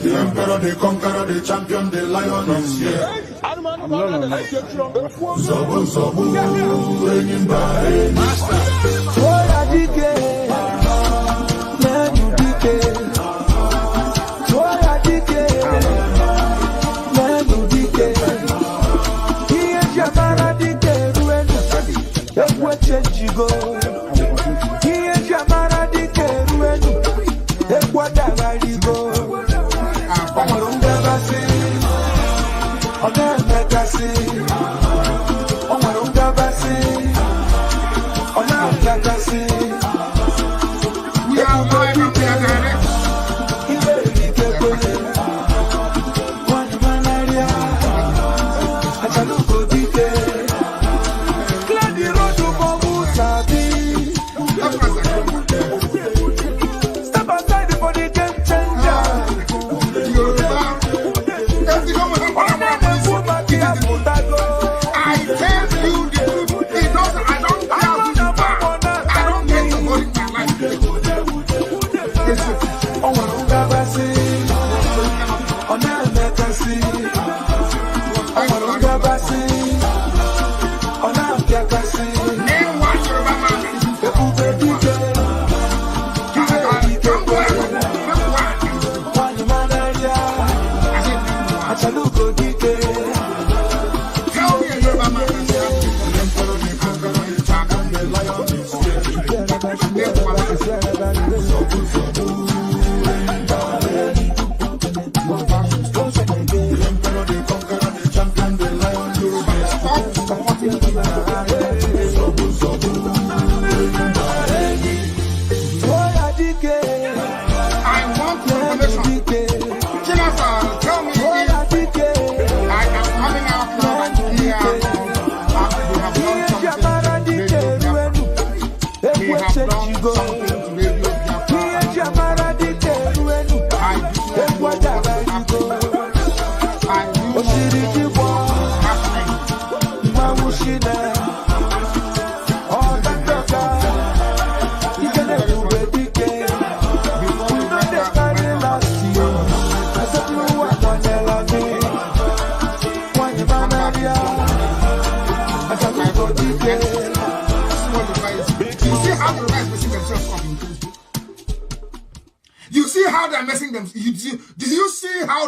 The emperor, the conqueror, the champion, the lion is here. Zobu, zobu,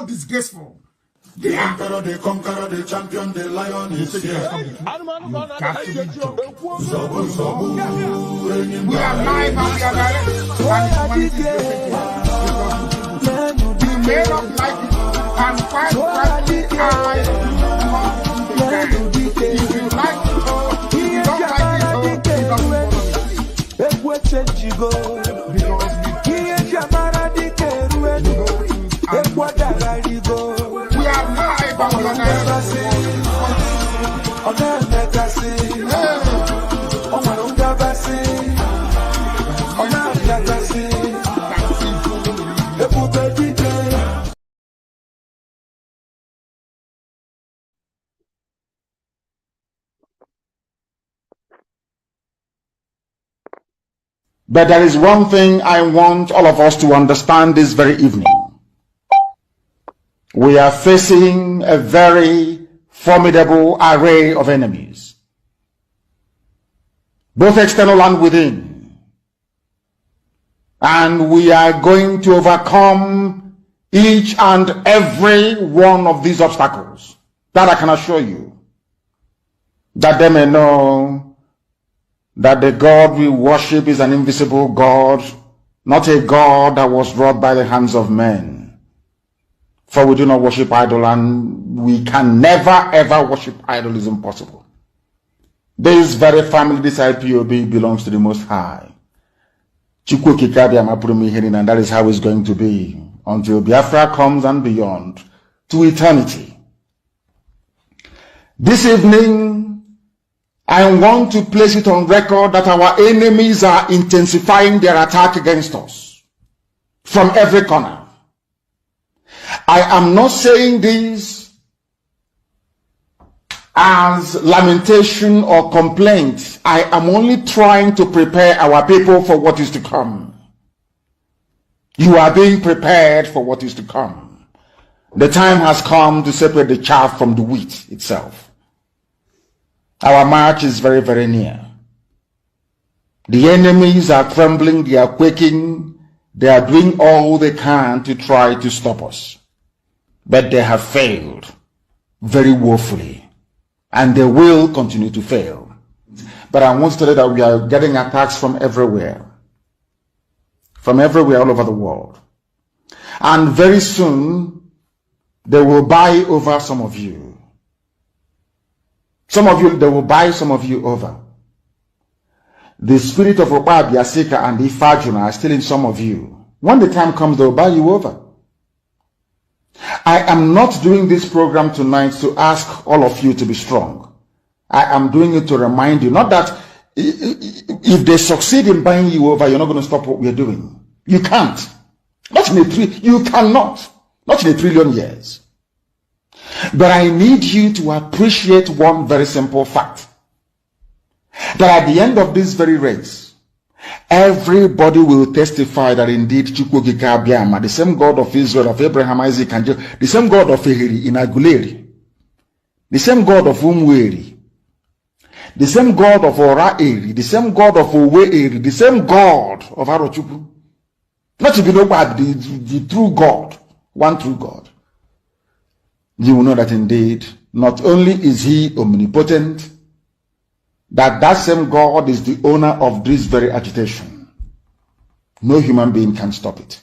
disgraceful. The emperor, the conqueror, the champion, the lion is here. Zobu, zobu, we are live and we are direct. You may not like it and fight the eye. If you like it, if you don't like it, you we are live and we are direct. But there is one thing I want all of us to understand this very evening. We are facing a very formidable array of enemies, both external and within. And we are going to overcome each and every one of these obstacles. That I can assure you, that they may know that the God we worship is an invisible God, not a God that was wrought by the hands of men. For we do not worship idol, and we can never ever worship idol. Is impossible. This very family, this IPOB, belongs to the Most High. And that is how it's going to be until Biafra comes and beyond, to eternity. This evening, I want to place it on record that our enemies are intensifying their attack against us from every corner. I am not saying this as lamentation or complaint. I am only trying to prepare our people for what is to come. You are being prepared for what is to come. The time has come to separate the chaff from the wheat itself. Our march is very, very near. The enemies are trembling, they are quaking, they are doing all they can to try to stop us. But they have failed very woefully, and they will continue to fail. But I want to tell you that we are getting attacks from everywhere all over the world. And very soon, they will buy over some of you. They will buy some of you over. The spirit of Oba Biasika and Ifajuna are still in some of you. When the time comes, they will buy you over. I am not doing this program tonight to ask all of you to be strong. I am doing it to remind you, not that if they succeed in buying you over, you're not going to stop what we're doing. You can't. You cannot. Not in 1 trillion years. But I need you to appreciate one very simple fact. That at the end of this very race, everybody will testify that indeed Chukwukika Abiyama, the same God of Israel, of Abraham, Isaac, and Jacob, the same God of Ehiri in Aguleri, the same God of Umweri, the same God of Ora-Eri, the same God of Owe-Eri, the same God of Arochukwu. Not to be nobody, the true God, one true God. You will know that indeed, not only is he omnipotent, that same God is the owner of this very agitation. No human being can stop it.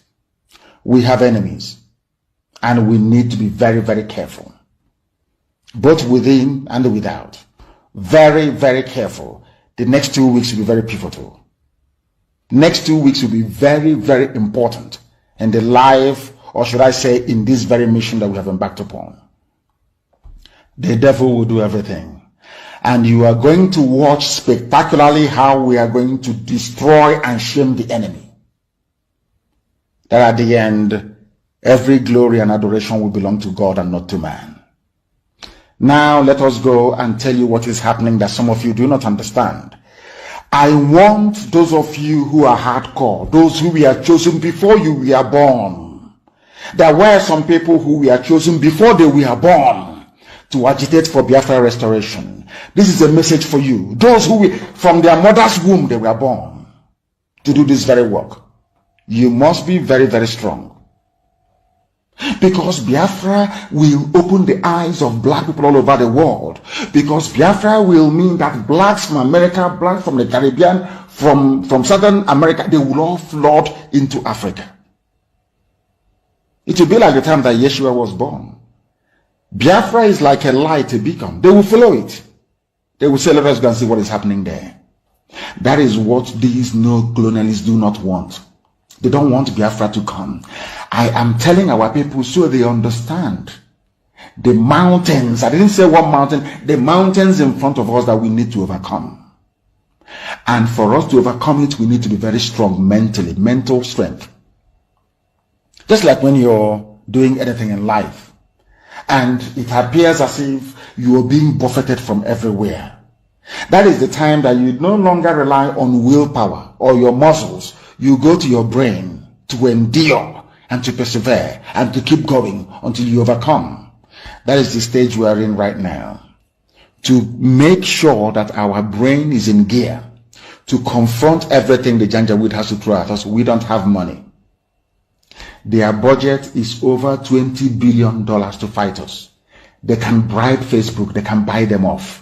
We have enemies, and we need to be very, very careful, both within and without. Very, very careful. The next 2 weeks will be very pivotal. Next 2 weeks will be very, very important in the life, or should I say, in this very mission that we have embarked upon. The devil will do everything. And you are going to watch spectacularly how we are going to destroy and shame the enemy. That at the end, every glory and adoration will belong to God and not to man. Now let us go and tell you what is happening that some of you do not understand. I want those of you who are hardcore, those who we are chosen before you were born. There were some people who were chosen before they were born to agitate for Biafra restoration. This is a message for you. Those who from their mother's womb they were born to do this very work. You must be very, very strong. Because Biafra will open the eyes of black people all over the world. Because Biafra will mean that blacks from America, blacks from the Caribbean, from Southern America, they will all flood into Africa. It will be like the time that Yeshua was born. Biafra is like a light, a beacon. They will follow it. They will say, let us go and see what is happening there. That is what these neo-colonialists do not want. They don't want Biafra to come. I am telling our people so they understand. The mountains, I didn't say one mountain, the mountains in front of us that we need to overcome. And for us to overcome it, we need to be very strong mentally, mental strength. Just like when you're doing anything in life, and it appears as if you are being buffeted from everywhere. That is the time that you no longer rely on willpower or your muscles. You go to your brain to endure and to persevere and to keep going until you overcome. That is the stage we are in right now. To make sure that our brain is in gear to confront everything the Janjaweed has to throw at us. We don't have money. Their budget is over $20 billion to fight us. They can bribe Facebook. They can buy them off.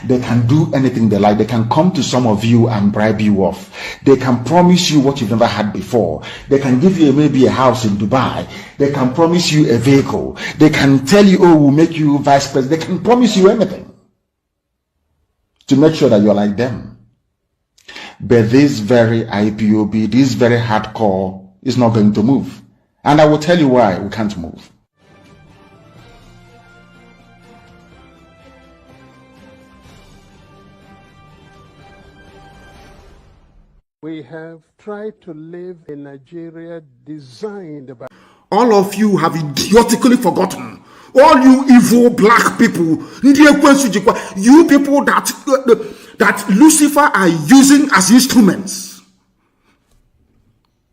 They can do anything they like. They can come to some of you and bribe you off. They can promise you what you've never had before. They can give you maybe a house in Dubai. They can promise you a vehicle. They can tell you, oh, we'll make you vice president. They can promise you anything to make sure that you're like them. But this very IPOB, this very hardcore is not going to move. And I will tell you why we can't move. We have tried to live in Nigeria designed by... All of you have idiotically forgotten. All you evil black people, you people that Lucifer are using as instruments.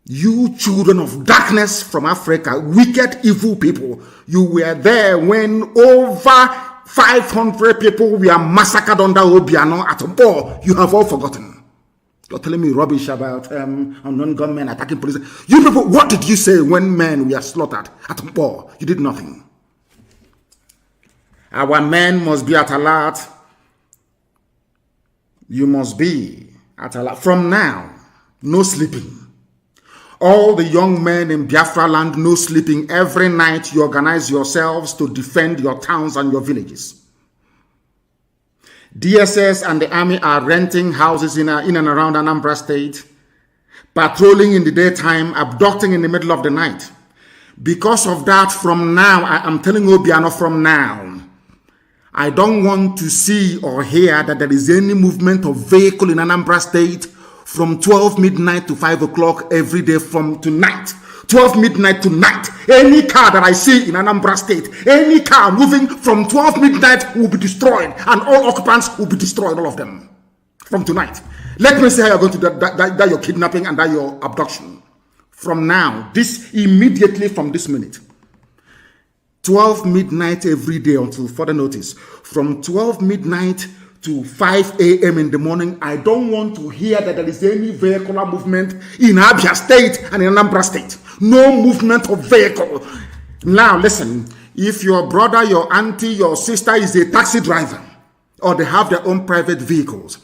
You children of darkness from Africa, wicked, evil people, you were there when over 500 people were massacred under Obiano at Mpo. You have all forgotten. You're telling me rubbish about unknown gunmen attacking police. You people, what did you say when men were slaughtered at Mpo? You did nothing. Our men must be at alert. You must be at alert. From now, no sleeping. All the young men in Biafra land, no sleeping. Every night you organize yourselves to defend your towns and your villages. DSS and the army are renting houses in and around Anambra State, patrolling in the daytime, abducting in the middle of the night. Because of that, from now, I am telling Obiano from now, I don't want to see or hear that there is any movement of vehicle in Anambra State from 12 midnight to 5 o'clock every day from tonight. 12 midnight to night. Any car that I see in Anambra State, any car moving from 12 midnight will be destroyed, and all occupants will be destroyed, all of them, from tonight. Let me see how you're going to die your kidnapping and die your abduction. From now, this immediately from this minute. 12 midnight every day until further notice. From 12 midnight to 5 a.m. in the morning, I don't want to hear that there is any vehicular movement in Abia State and in Anambra State. No movement of vehicle. Now listen, if your brother, your auntie, your sister is a taxi driver, or they have their own private vehicles,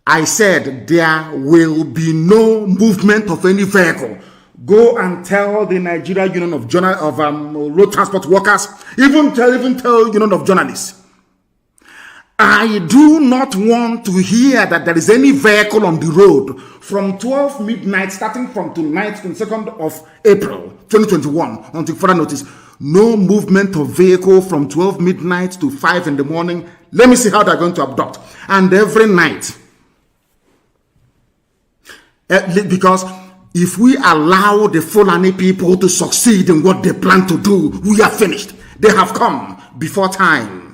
I said there will be no movement of any vehicle. Go and tell the Nigeria Union of Road Transport Workers, even tell Union of Journalists. I do not want to hear that there is any vehicle on the road from 12 midnight, starting from tonight, 22nd of April, 2021, until further notice. No movement of vehicle from 12 midnight to 5 in the morning. Let me see how they're going to abduct. And every night. Because if we allow the Fulani people to succeed in what they plan to do, we are finished. They have come before time.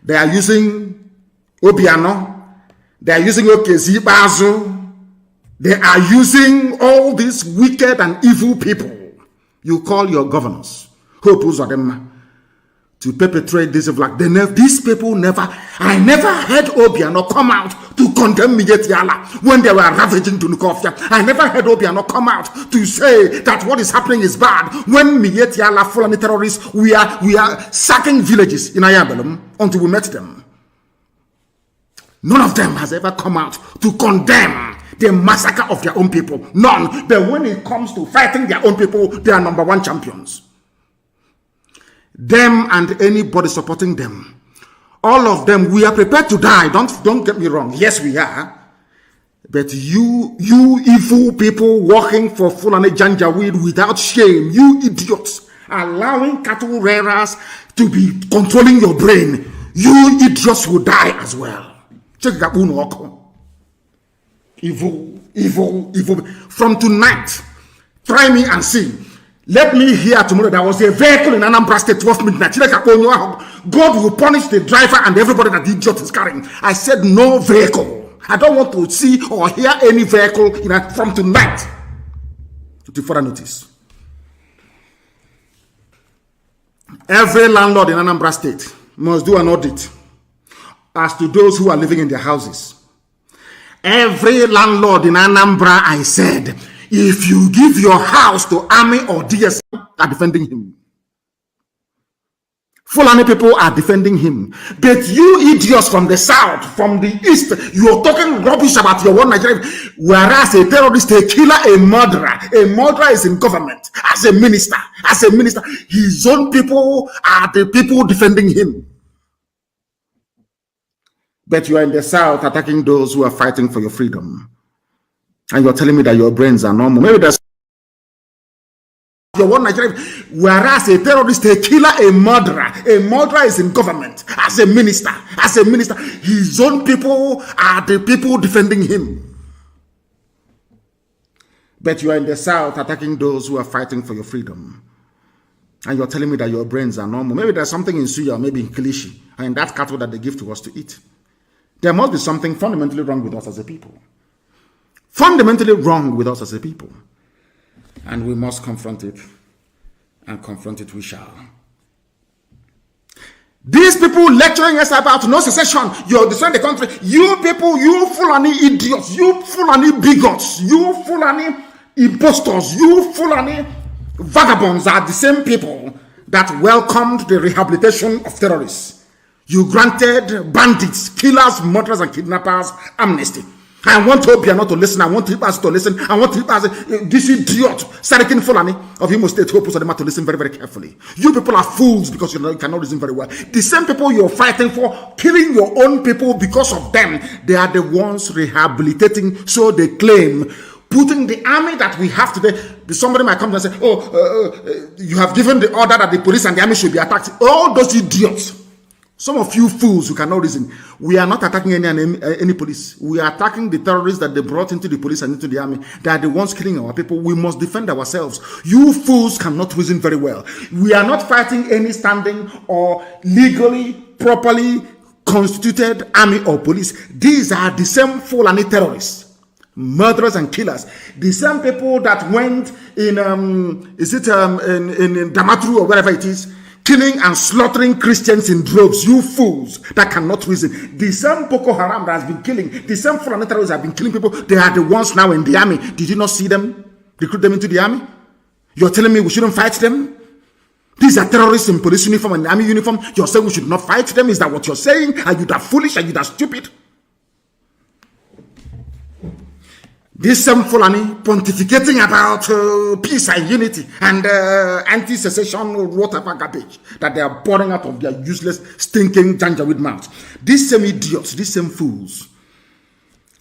They are using Obiano. They are using Okezi Bazu. They are using all these wicked and evil people. You call your governors, Hope Uzodinma, to perpetrate this black. These people never, I never heard Obiano come out to condemn Miyetti when they were ravaging Dunukofia. I never heard Obiano come out to say that what is happening is bad. When Miyetti Fulani terrorists, we are sacking villages in Ayabelum until we met them. None of them has ever come out to condemn the massacre of their own people. None. But when it comes to fighting their own people, they are number one champions. Them and anybody supporting them, all of them, we are prepared to die. Don't get me wrong. Yes, we are. But you evil people working for Fulani Janjaweed without shame, you idiots, allowing cattle rearers to be controlling your brain, you idiots will die as well. Check that evil. From tonight, try me and see. Let me hear tomorrow there was a vehicle in Anambra State 12 midnight. God will punish the driver and everybody that the idiot is carrying. I said no vehicle. I don't want to see or hear any vehicle from tonight to further notice. Every landlord in Anambra State must do an audit as to those who are living in their houses. Every landlord in Anambra, I said, if you give your house to army or DSS, are defending him. Fulani people are defending him. But you idiots from the south, from the east, you're talking rubbish about your one Nigeria. Whereas a terrorist, a killer, a murderer is in government as a minister. His own people are the people defending him. But you are in the south attacking those who are fighting for your freedom. And you're telling me that your brains are normal. Maybe that's your one Nigeria. Whereas a terrorist, a killer, a murderer is in government as a minister. His own people are the people defending him. But you are in the south attacking those who are fighting for your freedom. And you're telling me that your brains are normal. Maybe there's something in Suya, maybe in Kilishi, and in that cattle that they give to us to eat. There must be something fundamentally wrong with us as a people. Fundamentally wrong with us as a people. And we must confront it. And confront it we shall. These people lecturing us about no secession, you're destroying the country. You people, you Fulani idiots, you Fulani bigots, you Fulani impostors, you Fulani vagabonds are the same people that welcomed the rehabilitation of terrorists. You granted bandits, killers, murderers, and kidnappers amnesty. I want Obia not to listen. I want Tripas to listen. I want Tripas, this idiot, Sarikin Fulani of Imo State, Hope Sodema to listen very, very carefully. You people are fools because you cannot listen very well. The same people you're fighting for, killing your own people because of them, they are the ones rehabilitating, so they claim, putting the army that we have today. Somebody might come and say, you have given the order that the police and the army should be attacked. All those idiots. Some of you fools who cannot reason, we are not attacking any police. We are attacking the terrorists that they brought into the police and into the army. They are the ones killing our people. We must defend ourselves. You fools cannot reason very well. We are not fighting any standing or legally, properly constituted army or police. These are the same Fulani terrorists, murderers and killers. The same people that went in, in Damatru or wherever it is, killing and slaughtering Christians in droves. You fools that cannot reason. The same Boko Haram that has been killing, the same Fulani terrorists have been killing people. They are the ones now in the army. Did you not see them? Recruit them into the army? You're telling me we shouldn't fight them? These are terrorists in police uniform and army uniform. You're saying we should not fight them? Is that what you're saying? Are you that foolish? Are you that stupid? This same Fulani pontificating about peace and unity and anti-secession or whatever garbage that they are pouring out of their useless, stinking Janjaweed mouths. These same idiots, these same fools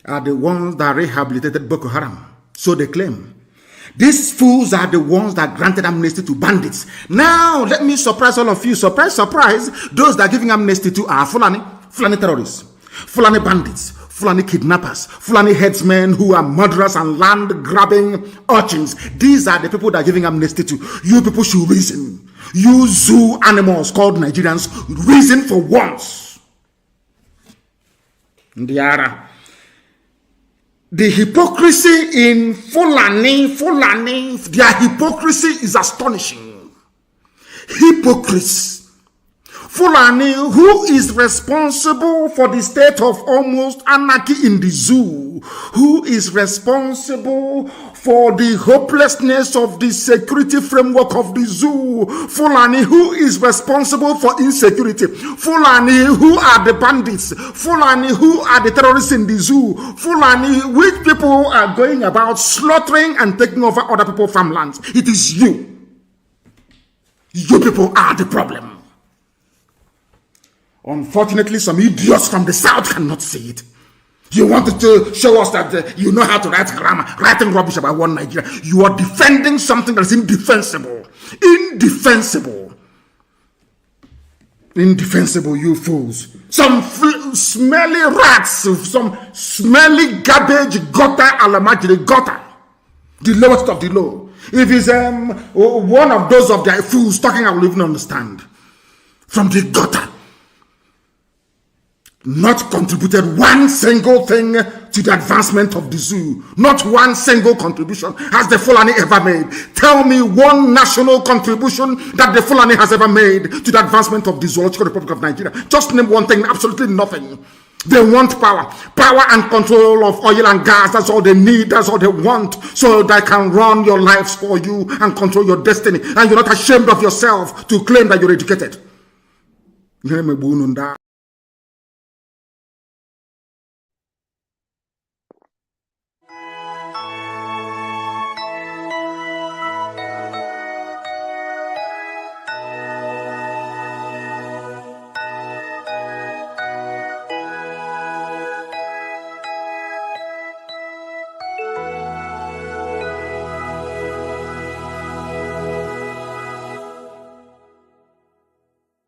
are the ones that rehabilitated Boko Haram. So they claim. These fools are the ones that granted amnesty to bandits. Now, let me surprise all of you. Surprise, surprise. Those that are giving amnesty to are Fulani terrorists, Fulani bandits, Fulani kidnappers, Fulani headsmen who are murderers and land-grabbing urchins. These are the people that are giving amnesty to. You people should reason. You zoo animals called Nigerians, reason for once. The hypocrisy in Fulani, their hypocrisy is astonishing. Hypocrites. Fulani, who is responsible for the state of almost anarchy in the zoo, who is responsible for the hopelessness of the security framework of the zoo, Fulani, who is responsible for insecurity, Fulani, who are the bandits, Fulani, who are the terrorists in the zoo, Fulani, which people are going about slaughtering and taking over other people's farmlands. It is you. You people are the problem. Unfortunately, some idiots from the south cannot see it. You wanted to show us that you know how to write grammar, writing rubbish about one Nigeria. You are defending something that is indefensible. Indefensible, you fools. Some smelly rats, some smelly garbage, gutter, alamajiri, gutter. The lowest of the low. If it's one of those of their fools talking, I will even understand. From the gutter. Not contributed one single thing to the advancement of the zoo. Not one single contribution has the Fulani ever made. Tell me one national contribution that the Fulani has ever made to the advancement of the Zoological Republic of Nigeria. Just name one thing, absolutely nothing. They want power and control of oil and gas. That's all they need, that's all they want, so they can run your lives for you and control your destiny. And you're not ashamed of yourself to claim that you're educated.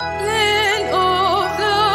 Land of the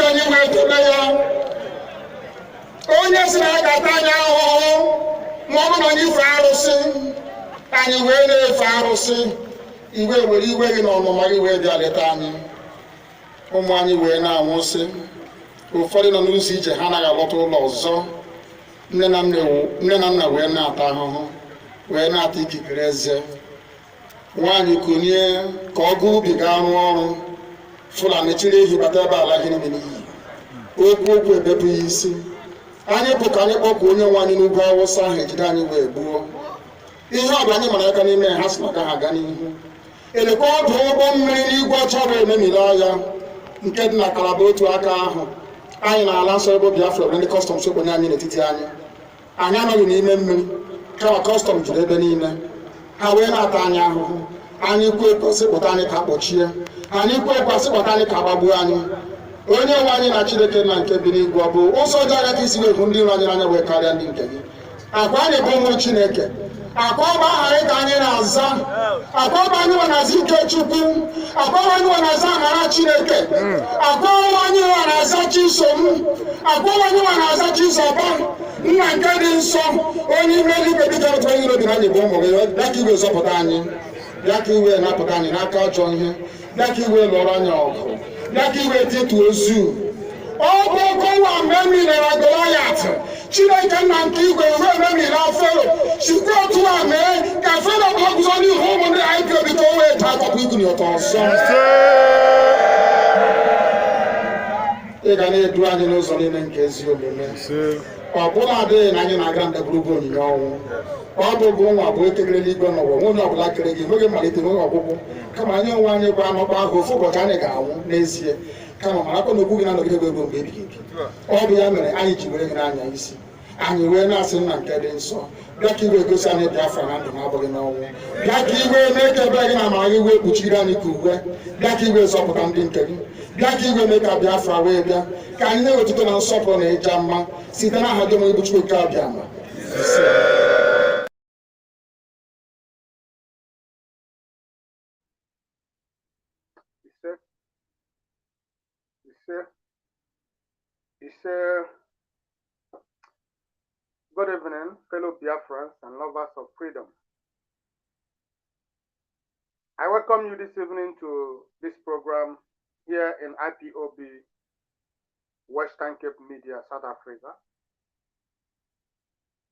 anyị wee tụle ya onye si na agata anyị ahụhụ ma ọ bụ na anyị fee arụsị anyị wee na-efe arụsị iwe were iwe gị na ọnụma gị wee bịa leta anyị ụmụ anyị wee na-anwụsị ụfọdụ nọ n'ụzọ ije ha anaghị alọta ụlọ ọzọ nne na nna wee na-ata ahụhụ wee na-ata ikikere eze nwaanyị kunye ka ọ gaa ubi gaa rụọ ọrụ Fulani chiri ehi bata ebe ala gị niile n'iyi okwu ebepụ ya isi anyị bụ ka anyị kpọpụ onye nwe anyị n'ugwu Awụsa ahụ ejide anyị wee gbuo ihe ọ bụla anyị mara aka n'ime ha si na agaghị aga n'ihu elekwa ọdụ ụgbọ mmiri n'igwe ọcha bụ ememiri agha nke dị na Kalaba otu aka ahụ anyị na-ala nsọ ebe Biafra bụ ndị kọstọm sokwenye anyị n'etiti anyị anọghị n'ime mmiri kama kọstọm juru ebe niile ha wee na-ata anyị ahụhụ anyị kwe kwesịpụta anyị ka kpọchie anyị kwe kwesịpụta anyị ka gbagbuo anyị onye nwe anyị na Chineke na nke bi n'igwe ọ bụ ụzọ ọjọọ agaghị isi wepụ ndị iro anyị n'anya wee karịa ndị nke gị akwa anyị bụ ụmụ Chineke akwa ọba aha anyị ka anyị na-aza akwa ọba anyị nwe na-aza ike Chukwu akwa ọba anyị nwe na-aza amara Chineke akwa ọba anyị nwe na-aza Chisom akwa ọba anyị nwe na-aza Chizọba nna nke dị nsọ onye ime eluigwe dịka otu onye iro bi na anyị bụ ụmụ gị bịa ka iwe zọpụta anyị bịa ka iwe napụta anyị n'aka ajọ ihe bịa ka iwe lụọrọ anyị ọgụ bịa ka iwe tịtụ ozu ọ bụ oke ụwa mgbe emilere Goliat Chineke nna nke igwe wee memiri Fero sikwa otu a mee ka Fero bụ ọgụzọ n'ihu ụmụ ndị IPOB ka o wee taa akọkọ ikuni ọtọ ọzọ ị ga na-edu anyị n'ụzọ niile nke ezi omume ọ bụla adịghị na anyị na-aga ndagwurugwu onyinye ọnwụ ọ bụ bụ nwa bụ ekekere n'igwe n'ụwa onye ọbụla kere gị nweghị mmalite nweghị ọgwụgwụ kama anyị onwe anyị bụ anọkpa ahụ ofu ụbọchị anyị ga-anwụ n'ezie kama marakwa na okwu gị na-anọgide gị mgbe ebighị ebi ọ bụ ya mere anyị ji were gị n'anya isi anyị wee na-asị nna nke dị nsọ bịa ka iwe gosi anyị Biafra na ndụ na-abụghị n'ọnwụ bịa ka iwe mee ka ebe gị na amara gị wee kpuchiri anyị ka uwe bịa ka iwe zọpụta ndị nke gị bịa ka iwe mee ka Biafra wee bịa ka anyị na-ewetụta na nsọpụrụ na ịja mma site n'aha gị onye bụ Chukwu abịa ma Good evening, fellow Biafrans and lovers of freedom. I welcome you this evening to this program here in IPOB, Western Cape Media, South Africa.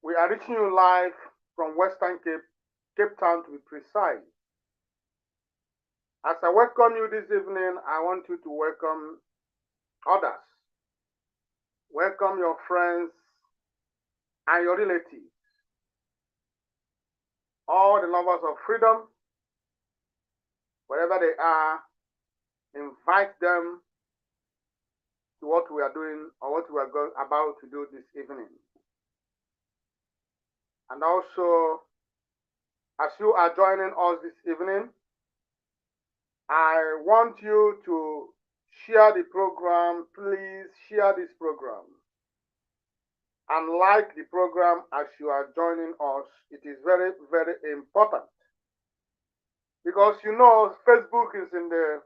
We are reaching you live from Western Cape, Cape Town to be precise. As I welcome you this evening, I want you to welcome others. Welcome your friends and your relatives. All the lovers of freedom, wherever they are, invite them to what we are doing or what we are about to do this evening. And also, as you are joining us this evening, I want you to share the program. Please share this program and like the program as you are joining us. It is very, very important because you know Facebook is in the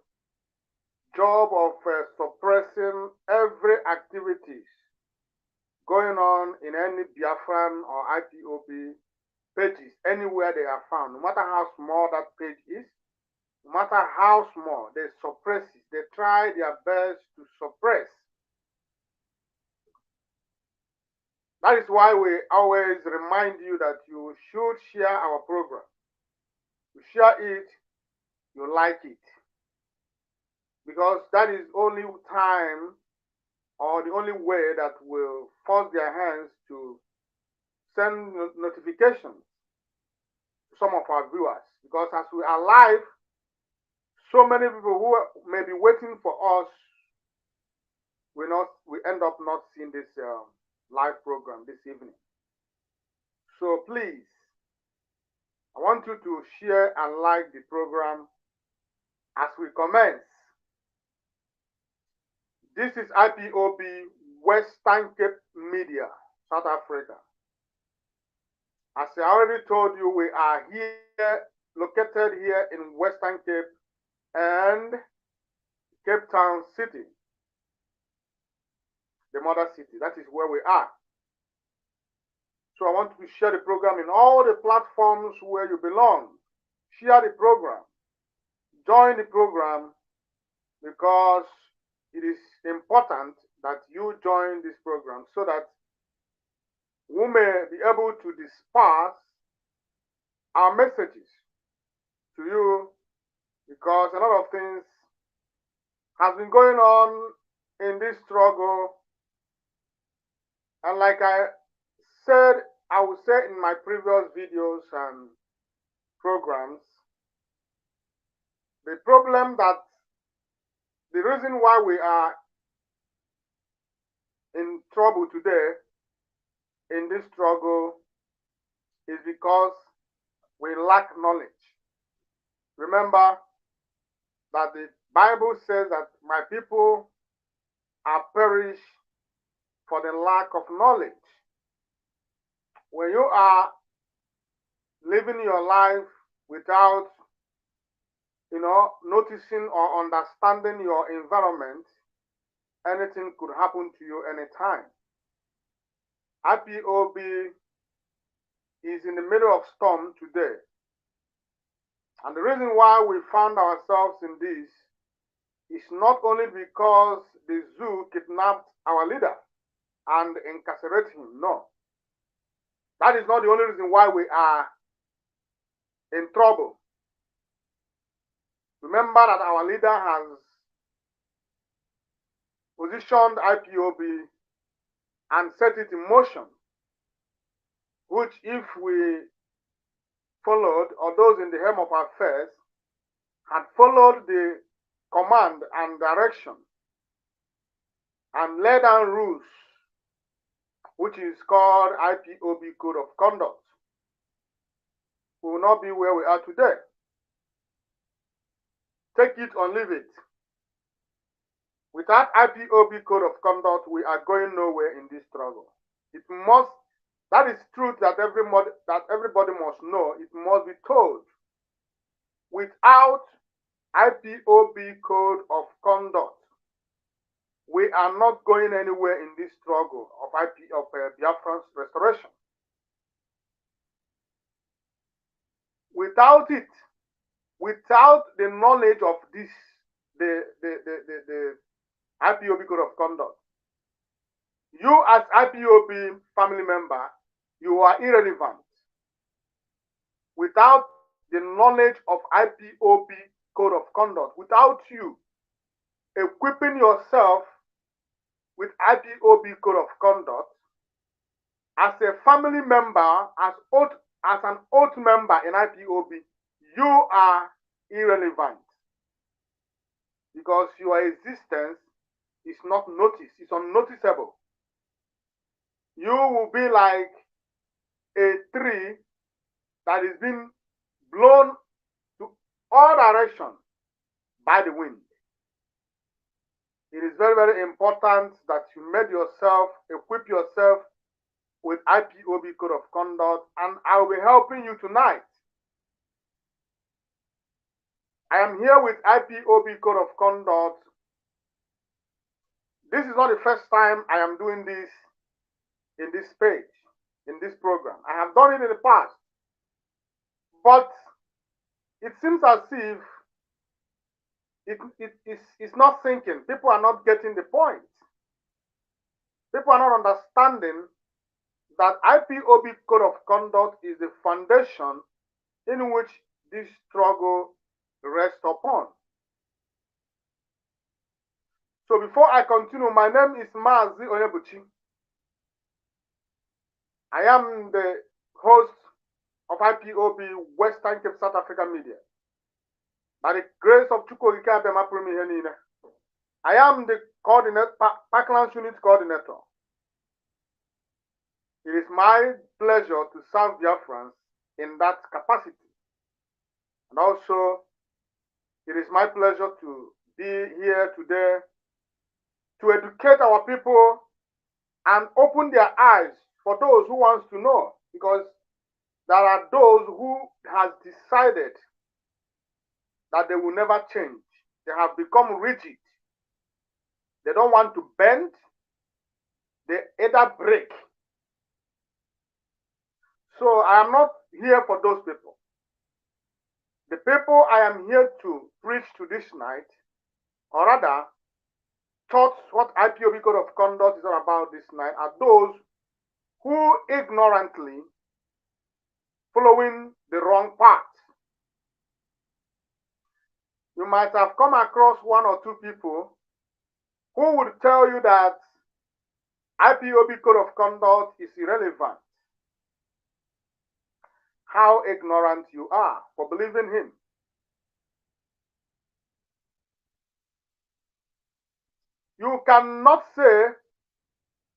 job of suppressing every activities going on in any Biafran or IPOB pages anywhere they are found, no matter how small that page is. No matter how small, they suppress it. They try their best to suppress. That is why we always remind you that you should share our program. You share it, you like it. Because that is only time or the only way that will force their hands to send notifications to some of our viewers. Because as we are live, so many people who may be waiting for us we end up not seeing this live program this evening. So please, I want you to share and like the program as we commence. This is IPOB Western Cape Media, South Africa. As I already told you, we are here, located here in Western Cape and Cape Town City. the mother city. That is where we are. So I want to share the program in all the platforms where you belong. Share the program. Join the program, because it is important that you join this program so that we may be able to disperse our messages to you, because a lot of things has been going on in this struggle. And like I would say in my previous videos and programs, the reason why we are in trouble today in this struggle is because we lack knowledge. Remember that the Bible says that my people are perished for the lack of knowledge. When you are living your life without, noticing or understanding your environment, anything could happen to you anytime. IPOB is in the middle of storm today. And the reason why we found ourselves in this is not only because the zoo kidnapped our leader and incarcerated him. No. That is not the only reason why we are in trouble. Remember that our leader has positioned IPOB and set it in motion, which if we followed, or those in the helm of our affairs had followed the command and direction and laid down rules, which is called IPOB Code of Conduct, we will not be where we are today. Take it or leave it. Without IPOB Code of Conduct, we are going nowhere in this struggle. That is truth that everybody must know. It must be told. Without IPOB Code of Conduct, we are not going anywhere in this struggle of Biafra's restoration. Without it, without the knowledge of this, the IPOB Code of Conduct, you as IPOB family member, you are irrelevant. Without the knowledge of IPOB Code of Conduct, without you equipping yourself with IPOB Code of Conduct, as a family member, as an oath member in IPOB, you are irrelevant, because your existence is not noticed, it's unnoticeable. You will be like a tree that is being blown to all directions by the wind. It is very, very important that you equip yourself with IPOB Code of Conduct, and I will be helping you tonight. I am here with IPOB Code of Conduct. This is not the first time I am doing this in this page, in this program. I have done it in the past. But it seems as if it's not sinking. People are not getting the point. People are not understanding that IPOB Code of Conduct is the foundation in which this struggle rests upon. So before I continue, my name is Mazi Onyebuchi. I am the host of IPOB Western Cape South Africa Media. By the grace of Chukwu Okike Abịama Pụrụ Ihe Niile, I am the Parklands Unit Coordinator. It is my pleasure to serve Biafrans in that capacity. And also, it is my pleasure to be here today to educate our people and open their eyes for those who want to know, because there are those who have decided that they will never change. They have become rigid. They don't want to bend. they either break. So I am not here for those people. The people I am here to preach to this night, or rather, taught what IPOB Code of Conduct is all about this night, are those who ignorantly following the wrong path. You might have come across one or two people who would tell you that IPOB Code of Conduct is irrelevant. How ignorant you are for believing him. You cannot say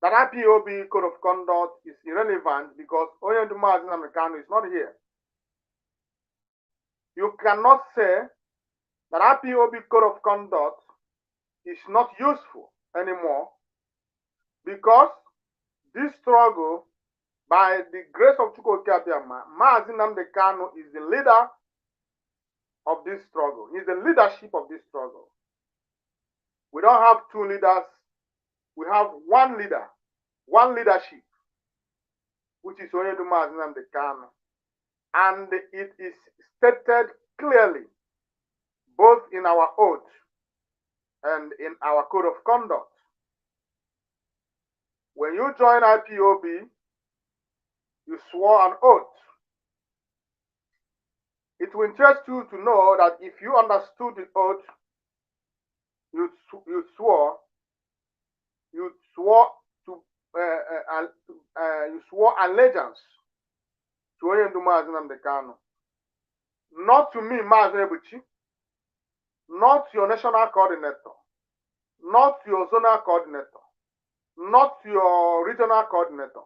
that IPOB Code of Conduct is irrelevant because Oyenduma Americano is not here. You cannot say that IPOB Code of Conduct is not useful anymore because this struggle, by the grace of Chukwuka Abiyama, Mazi Nnamdi Kanu is the leader of this struggle. He's the leadership of this struggle. We don't have two leaders. We have one leader, one leadership, which is Oyenduma Nnamdi Kanu. And it is stated clearly, both in our oath and in our code of conduct. When you join IPOB, you swore an oath. It will interest you to know that if you understood the oath, you swore allegiance to Oyenduma Nnamdi Kanu, not to me, Mazi Ebuchi, not your national coordinator, not your zonal coordinator, not your regional coordinator,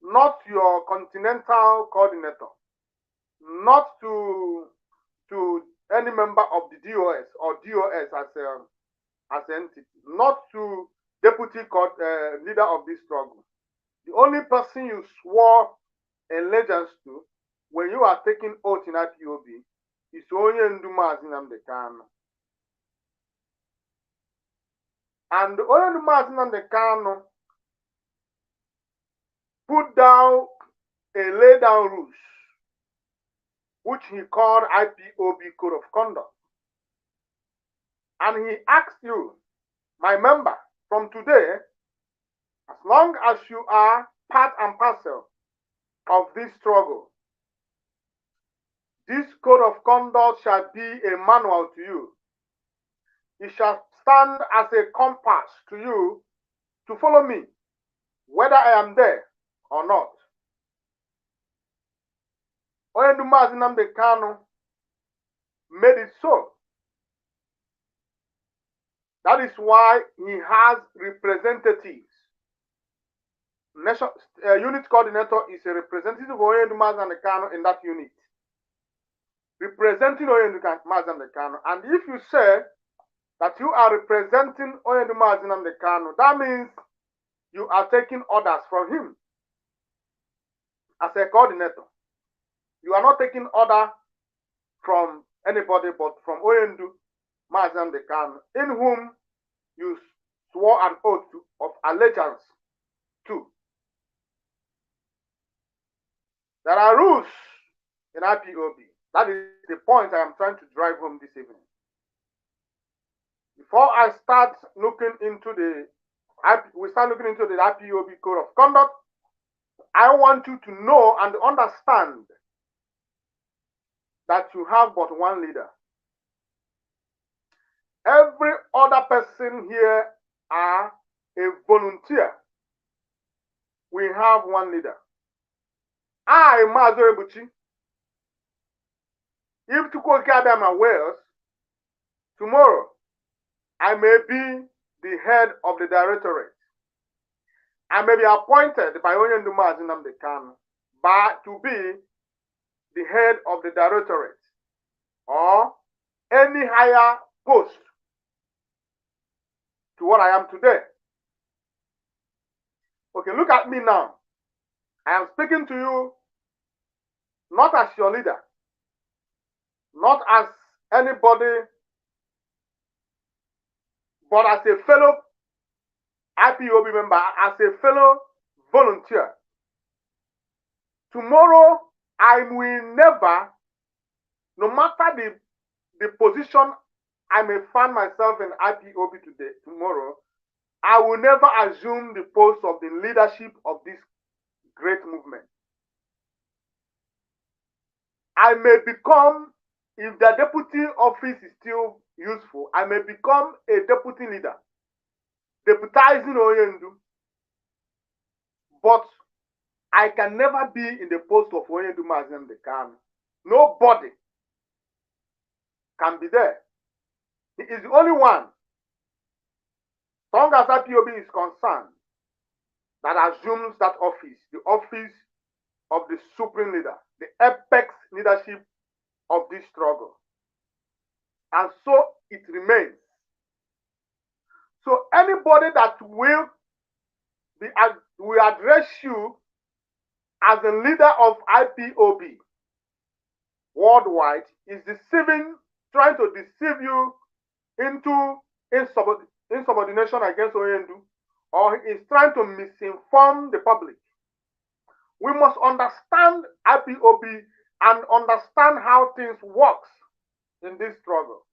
not your continental coordinator, not to any member of the DOS or DOS as an entity, not to deputy leader of this struggle. The only person you swore allegiance to when you are taking oath in IPOB is Oyenduma Nnamdi Kanu. And Oyenduma Nnamdi Kanu put down a lay-down rules, which he called IPOB Code of Conduct. And he asked you, my member, from today, as long as you are part and parcel of this struggle, this code of conduct shall be a manual to you. It shall stand as a compass to you to follow me, whether I am there or not. Oyenduma Nnamdi Kanu made it so. That is why he has representatives. Unit coordinator is a representative of Oyenduma Nnamdi Kanu in that unit, representing Oyenduma Nnamdi Kanu. And if you say that you are representing Oyenduma Nnamdi Kanu, that means you are taking orders from him as a coordinator. You are not taking order from anybody but from Oyenduma Nnamdi Kanu, in whom you swore an oath of allegiance to. There are rules in IPOB. That is the point I am trying to drive home this evening. Before I start looking into the IPOB Code of Conduct, I want you to know and understand that you have but one leader. Every other person here are a volunteer. We have one leader. I, Mazi Ebuchi, if Chukwuka Abiyama wills, tomorrow I may be the head of the directorate. I may be appointed by Oyenduma Nnamdi Kanu to be the head of the directorate or any higher post to what I am today. Okay, look at me now. I am speaking to you not as your leader, not as anybody, but as a fellow IPOB member, as a fellow volunteer, tomorrow I will never, no matter the position I may find myself in IPOB today, tomorrow, I will never assume the post of the leadership of this great movement. I may become, if the deputy office is still useful, I may become a deputy leader, deputizing Oyendu, but I can never be in the post of Oyendu Mazem Dekan. Nobody can be there. He is the only one, as long as IPOB is concerned, that assumes that office, the office of the supreme leader, the apex leadership of this struggle. And so it remains. So anybody that will address you as a leader of IPOB worldwide is trying to deceive you into insubordination against Oyendu, or is trying to misinform the public. We must understand IPOB and understand how things work in this struggle.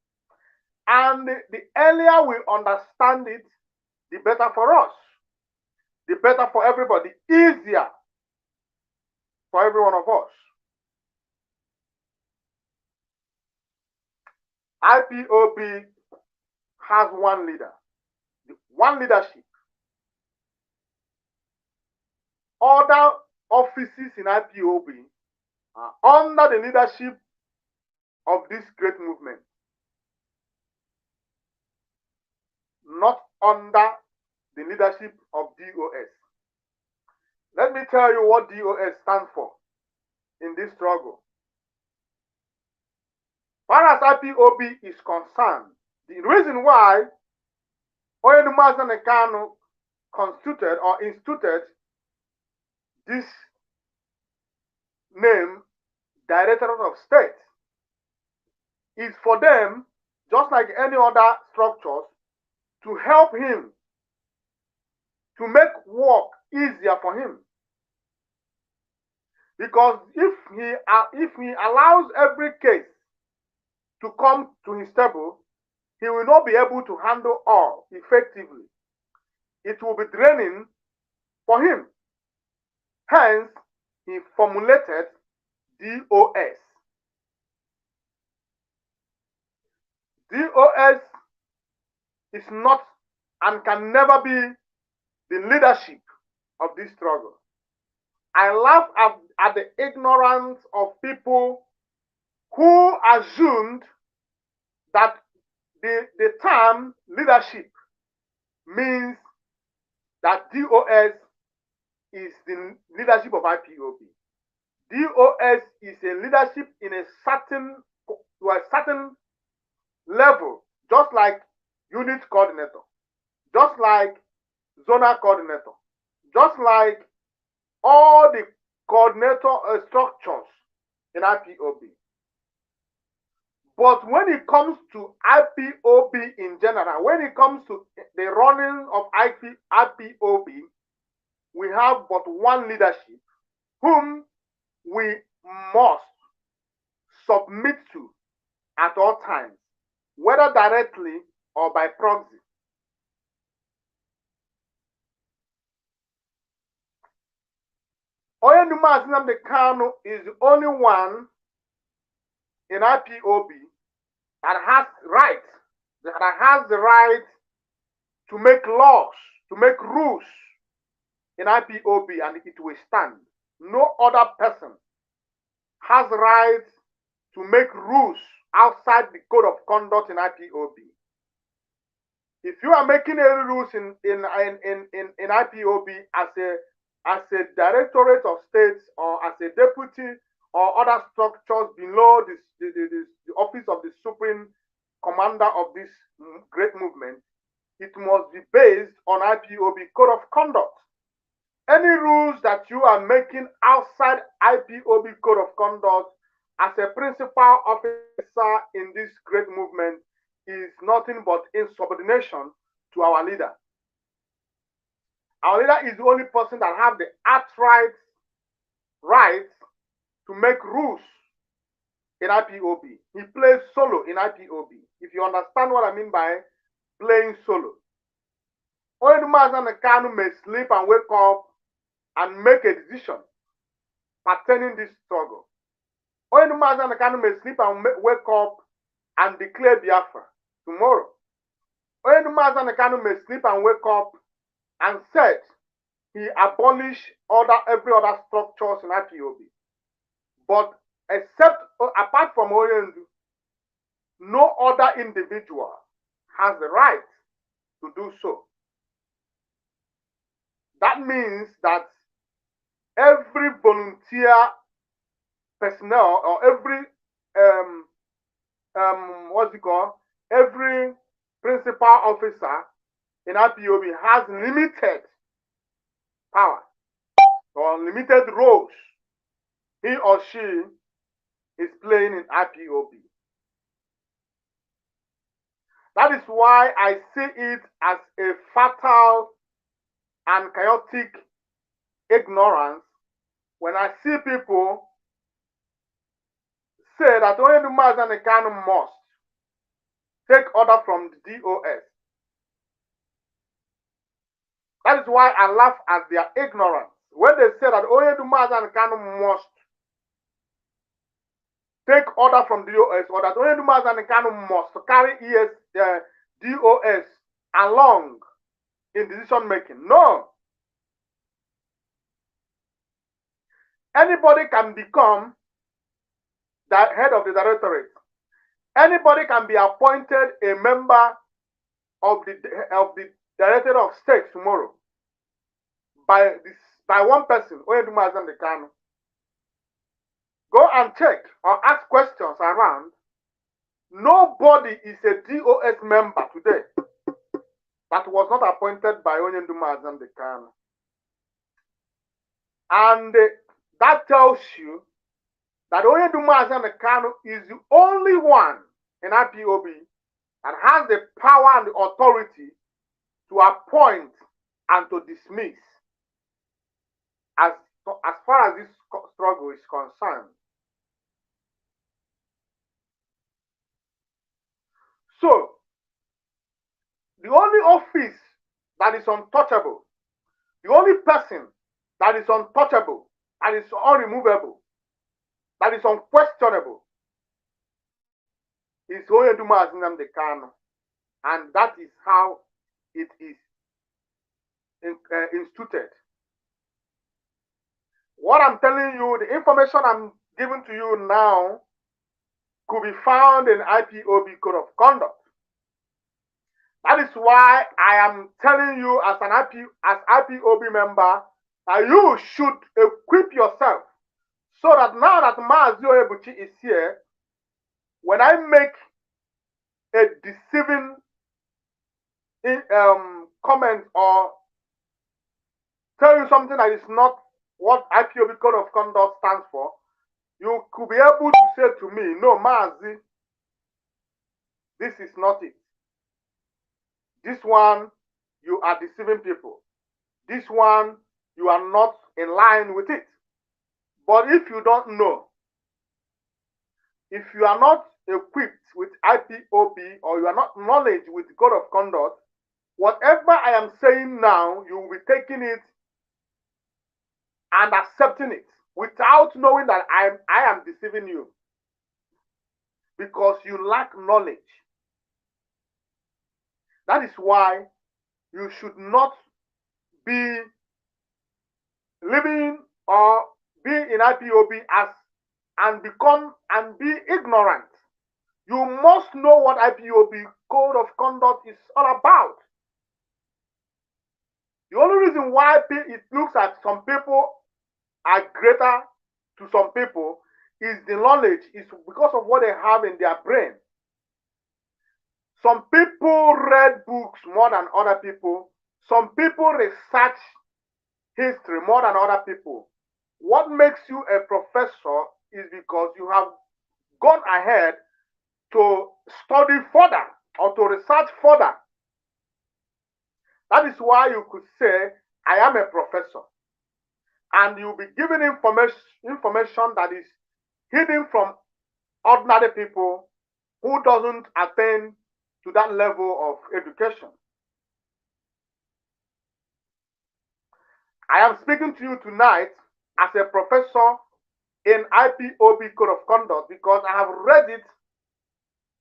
And the earlier we understand it, the better for us, the better for everybody, easier for every one of us. IPOB has one leader, one leadership. Other offices in IPOB are under the leadership of this great movement, not under the leadership of DOS. Let me tell you what DOS stands for in this struggle. As far as IPOB is concerned, the reason why Oyendu Mazem Dekan constituted or instituted this name, Directorate of State, is for them, just like any other structures, to help him, to make work easier for him. Because if he allows every case to come to his table, he will not be able to handle all effectively. It will be draining for him. Hence, he formulated DOS. DOS is not and can never be the leadership of this struggle. I laugh at the ignorance of people who assumed that the term leadership means that DOS is the leadership of IPOB. DOS is a leadership in a certain level, just like unit coordinator, just like zonal coordinator, just like all the coordinator structures in IPOB. But when it comes to IPOB in general, when it comes to the running of IPOB, we have but one leadership whom we must submit to at all times, whether directly or by proxy. Oyendu Mazem Dekan is the only one in IPOB that has the right to make laws, to make rules in IPOB, and it will stand. No other person has right to make rules outside the code of conduct in IPOB. If you are making any rules in IPOB as a directorate of states or as a deputy or other structures below the office of the supreme commander of this great movement, it must be based on IPOB code of conduct. Any rules that you are making outside IPOB code of conduct as a principal officer in this great movement is nothing but insubordination to our leader. Our leader is the only person that have the outright right to make rules in IPOB. He plays solo in IPOB. If you understand what I mean by playing solo. Only the Mazen Kanu may sleep and wake up and make a decision pertaining this struggle. Only the Mazen Kanu may sleep and wake up and declare Biafra tomorrow. Only the Mazen Kanu may sleep and wake up and said he abolished every other structures in IPOB. But apart from Oyendu, no other individual has the right to do so. That means that every volunteer personnel or every every principal officer in IPOB has limited power or limited roles he or she is playing in IPOB. That is why I see it as a fatal and chaotic ignorance when I see people say that only the Mazen Kanu must take order from the DOS. That is why I laugh at their ignorance when they say that only the Mazen Kanu must take order from DOS, or that only the Mazen Kanu must carry DOS along in decision making. No. Anybody can become the head of the directorate. Anybody can be appointed a member of the Directorate of State tomorrow by one person, Oyedu Mazen Kanu. Go and check or ask questions around. Nobody is a DOS member today that was not appointed by Oyedu Mazen Kanu. And that tells you that Oyedu Mazen Kanu is the only one in IPOB that has the power and the authority to appoint and to dismiss as far as this struggle is concerned. So, the only office that is untouchable, the only person that is untouchable and is unremovable, that is unquestionable, is Oyedu Mazen Kanu. And that is how it is instituted. What I'm telling you, the information I'm giving to you now could be found in IPOB Code of Conduct. That is why I am telling you as IPOB member that you should equip yourself so that now that Mazi Oyebuchi is here, when I make a deceiving comment or tell you something that is not what IPOB Code of Conduct stands for, you could be able to say to me, no, Mazi, this is not it. This one, you are deceiving people. This one, you are not in line with it. But if you don't know, if you are not equipped with IPOB or you are not knowledge with the Code of Conduct, whatever I am saying now, you will be taking it and accepting it without knowing that I am deceiving you because you lack knowledge. That is why you should not be living or be in IPOB and be ignorant. You must know what IPOB Code of Conduct is all about. The only reason why it looks like some people are greater to some people is the knowledge, is because of what they have in their brain. Some people read books more than other people. Some people research history more than other people. What makes you a professor is because you have gone ahead to study further or to research further. That is why you could say I am a professor, and you'll be given information that is hidden from ordinary people who doesn't attain to that level of education. I am speaking to you tonight as a professor in IPOB Code of Conduct because I have read it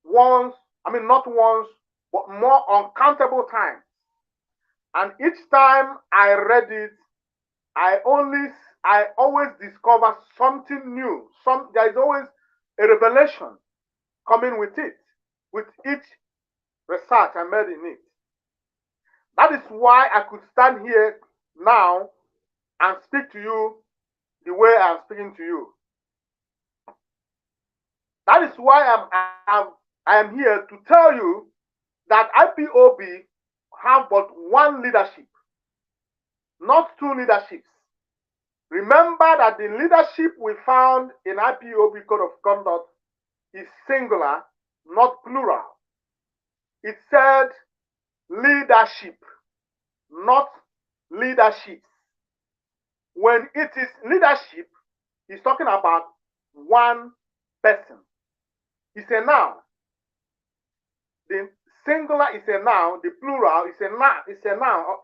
once, not once, but more uncountable times. And each time I read it, I always discover something new. There is always a revelation coming with it, with each research I made in it. That is why I could stand here now and speak to you the way I'm speaking to you. That is why I am here to tell you that IPOB have but one leadership, not two leaderships. Remember that the leadership we found in IPOB Code of Conduct is singular, not plural. It said leadership, not leaderships. When it is leadership, it's talking about one person. It's a noun. The singular is a noun. The plural is a noun. It's a noun.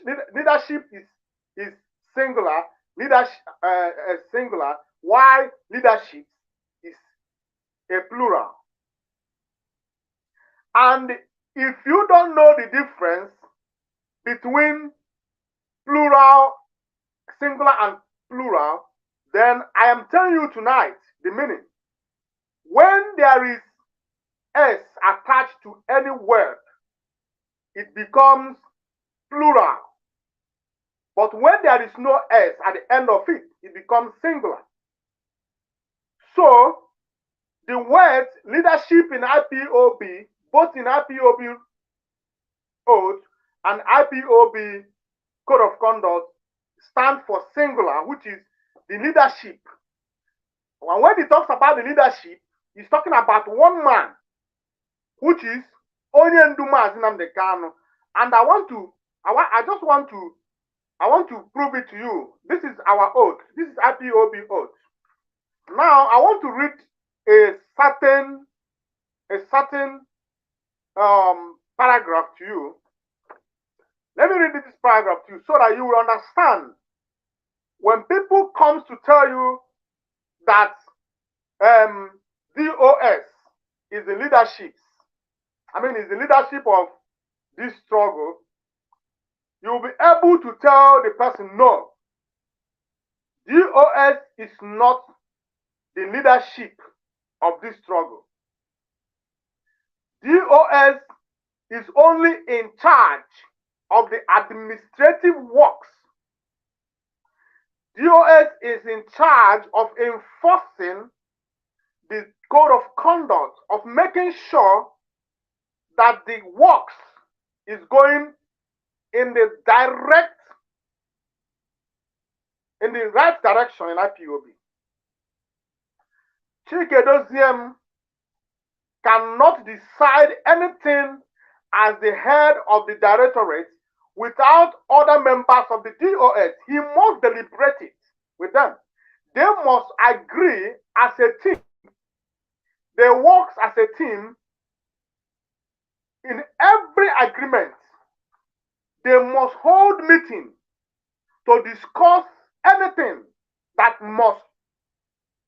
The leadership is singular. Leadership singular. Why leadership is a plural? And if you don't know the difference between plural, singular, and plural, then I am telling you tonight the meaning. When there is S attached to any word, it becomes plural. But when there is no S at the end of it, it becomes singular. So, the words leadership in IPOB, both in IPOB oath and IPOB Code of Conduct, stand for singular, which is the leadership. And when he talks about the leadership, he's talking about one man, which is Onyenduma Nnamdi Kanu. And I want to prove it to you. This is our oath. This is IPOB oath. Now I want to read a certain paragraph to you. Let me read this paragraph to you so that you will understand. When people comes to tell you that DOS is the leadership, is the leadership of this struggle, you'll be able to tell the person, no, DOS is not the leadership of this struggle. DOS is only in charge of the administrative works. DOS is in charge of enforcing the code of conduct, of making sure that the works is going in the right direction in IPOB. Chike cannot decide anything as the head of the directorate without other members of the DOS. He must deliberate it with them. They must agree as a team. They work as a team. In every agreement, they must hold meeting to discuss anything that must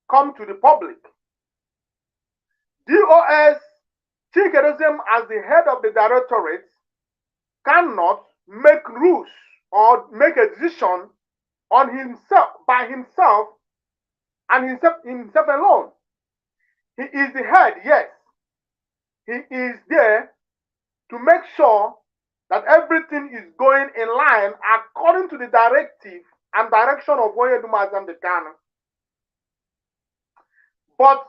come to the public. DOS, Chike as the head of the directorate, cannot make rules or make a decision on himself, by himself, and himself alone. He is the head, yes. He is there to make sure that everything is going in line according to the directive and direction of Onyenduma Nnamdi Kanu. But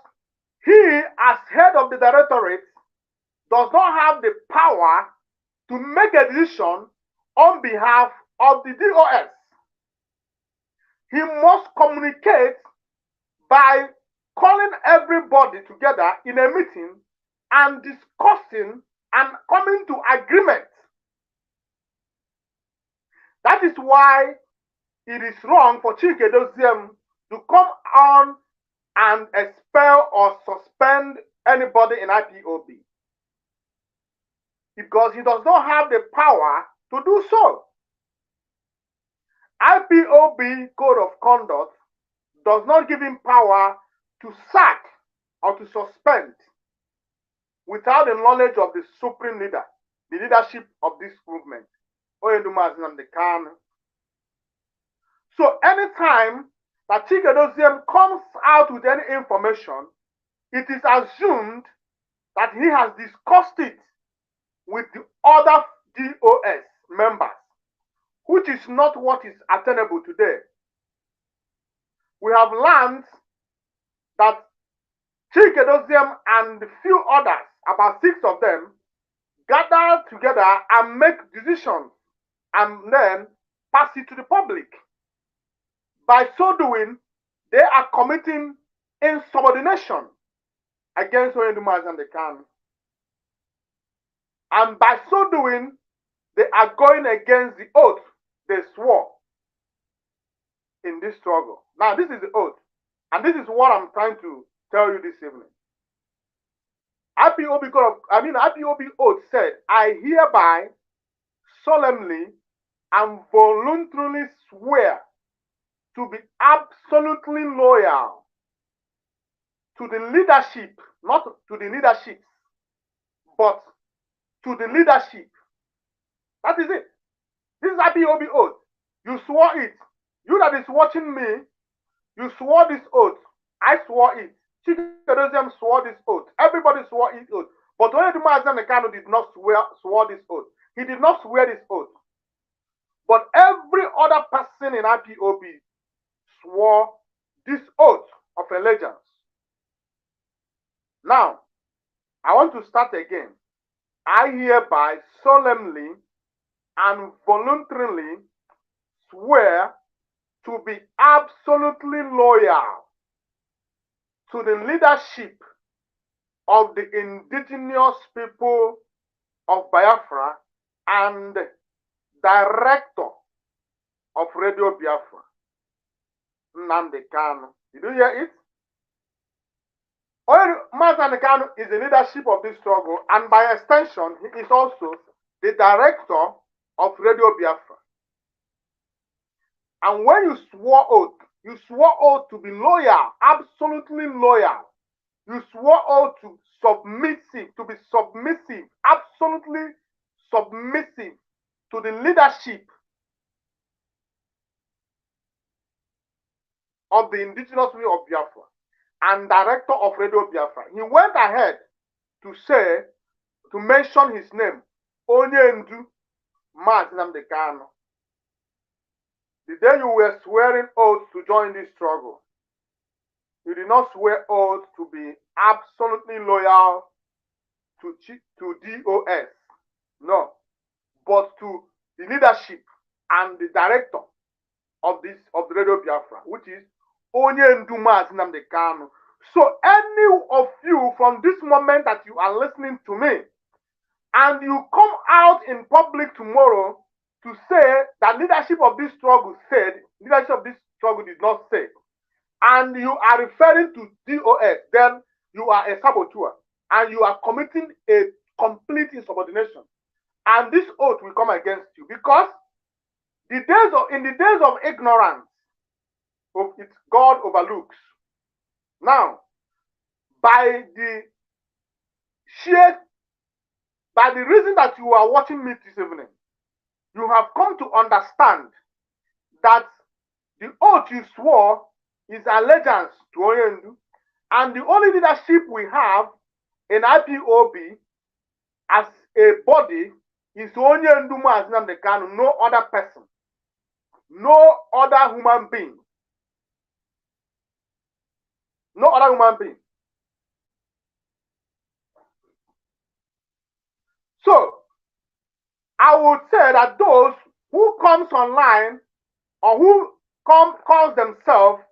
he, as head of the directorate, does not have the power to make a decision on behalf of the DOS. He must communicate by calling everybody together in a meeting and discussing and coming to agreement That is why it is wrong for Chike Doziem to come on and expel or suspend anybody in IPOB, because he does not have the power to do so. IPOB Code of Conduct does not give him power to sack or to suspend without the knowledge of the supreme leader, the leadership of this movement, Oyeduma Nnamdi Kanu. So anytime that Chike Doziem comes out with any information, it is assumed that he has discussed it with the other DOS members, which is not what is attainable today. We have learned that Chike Doziem and a few others, about 6 of them, gather together and make decisions and then pass it to the public. By so doing, they are committing insubordination against Oyeduma Nnamdi Kanu. And by so doing, they are going against the oath they swore in this struggle. Now, this is the oath. And this is what I'm trying to tell you this evening. IPOB oath said, I hereby solemnly and voluntarily swear to be absolutely loyal to the leadership, not to the leaderships, but to the leadership. That is it. This is IPOB oath. You swore it. You that is watching me, you swore this oath. I swore it. Chike Doziem swore this oath. Everybody swore his oath. But Oyeduma Nnamdi Kanu did not swear this oath. He did not swear this oath. But every other person in IPOB swore this oath of allegiance. Now, I want to start again. I hereby solemnly and voluntarily swear to be absolutely loyal to the leadership of the indigenous people of Biafra and director of Radio Biafra, Nnamdi Kanu. Did you hear it? Nnamdi Kanu is the leadership of this struggle, and by extension, he is also the director of Radio Biafra. And when you swore oath to be loyal, absolutely loyal. You swore oath to be submissive, absolutely submissive to the leadership of the indigenous people of Biafra and director of Radio Biafra. He went ahead to mention his name, Onyendu Nnamdi Kanu. The day you were swearing oath to join this struggle, you did not swear oath to be absolutely loyal to DOS, no, but to the leadership and the director of the Radio Biafra, which is Onyendu Nnamdi Kanu. So any of you from this moment that you are listening to me, and you come out in public tomorrow to say that leadership of this struggle did not say, and you are referring to DOS, then you are a saboteur and you are committing a complete insubordination. And this oath will come against you, because in the days of ignorance, God overlooks. Now, by the reason that you are watching me this evening, you have come to understand that the oath you swore is allegiance to Onyendu, and the only leadership we have in IPOB as a body is Onyendu Nnamdi Kanu, no other person, no other human being. No other human being. So, I would say that those who comes online or who calls themselves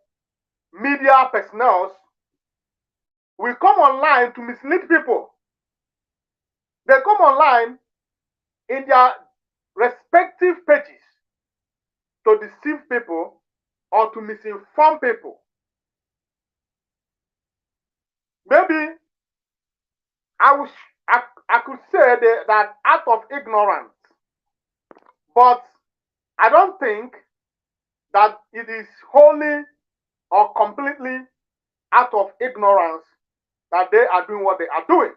media personnel will come online to mislead people. They come online in their respective pages to deceive people or to misinform people. Maybe I could say that out of ignorance, but I don't think that it is wholly or completely out of ignorance that they are doing what they are doing.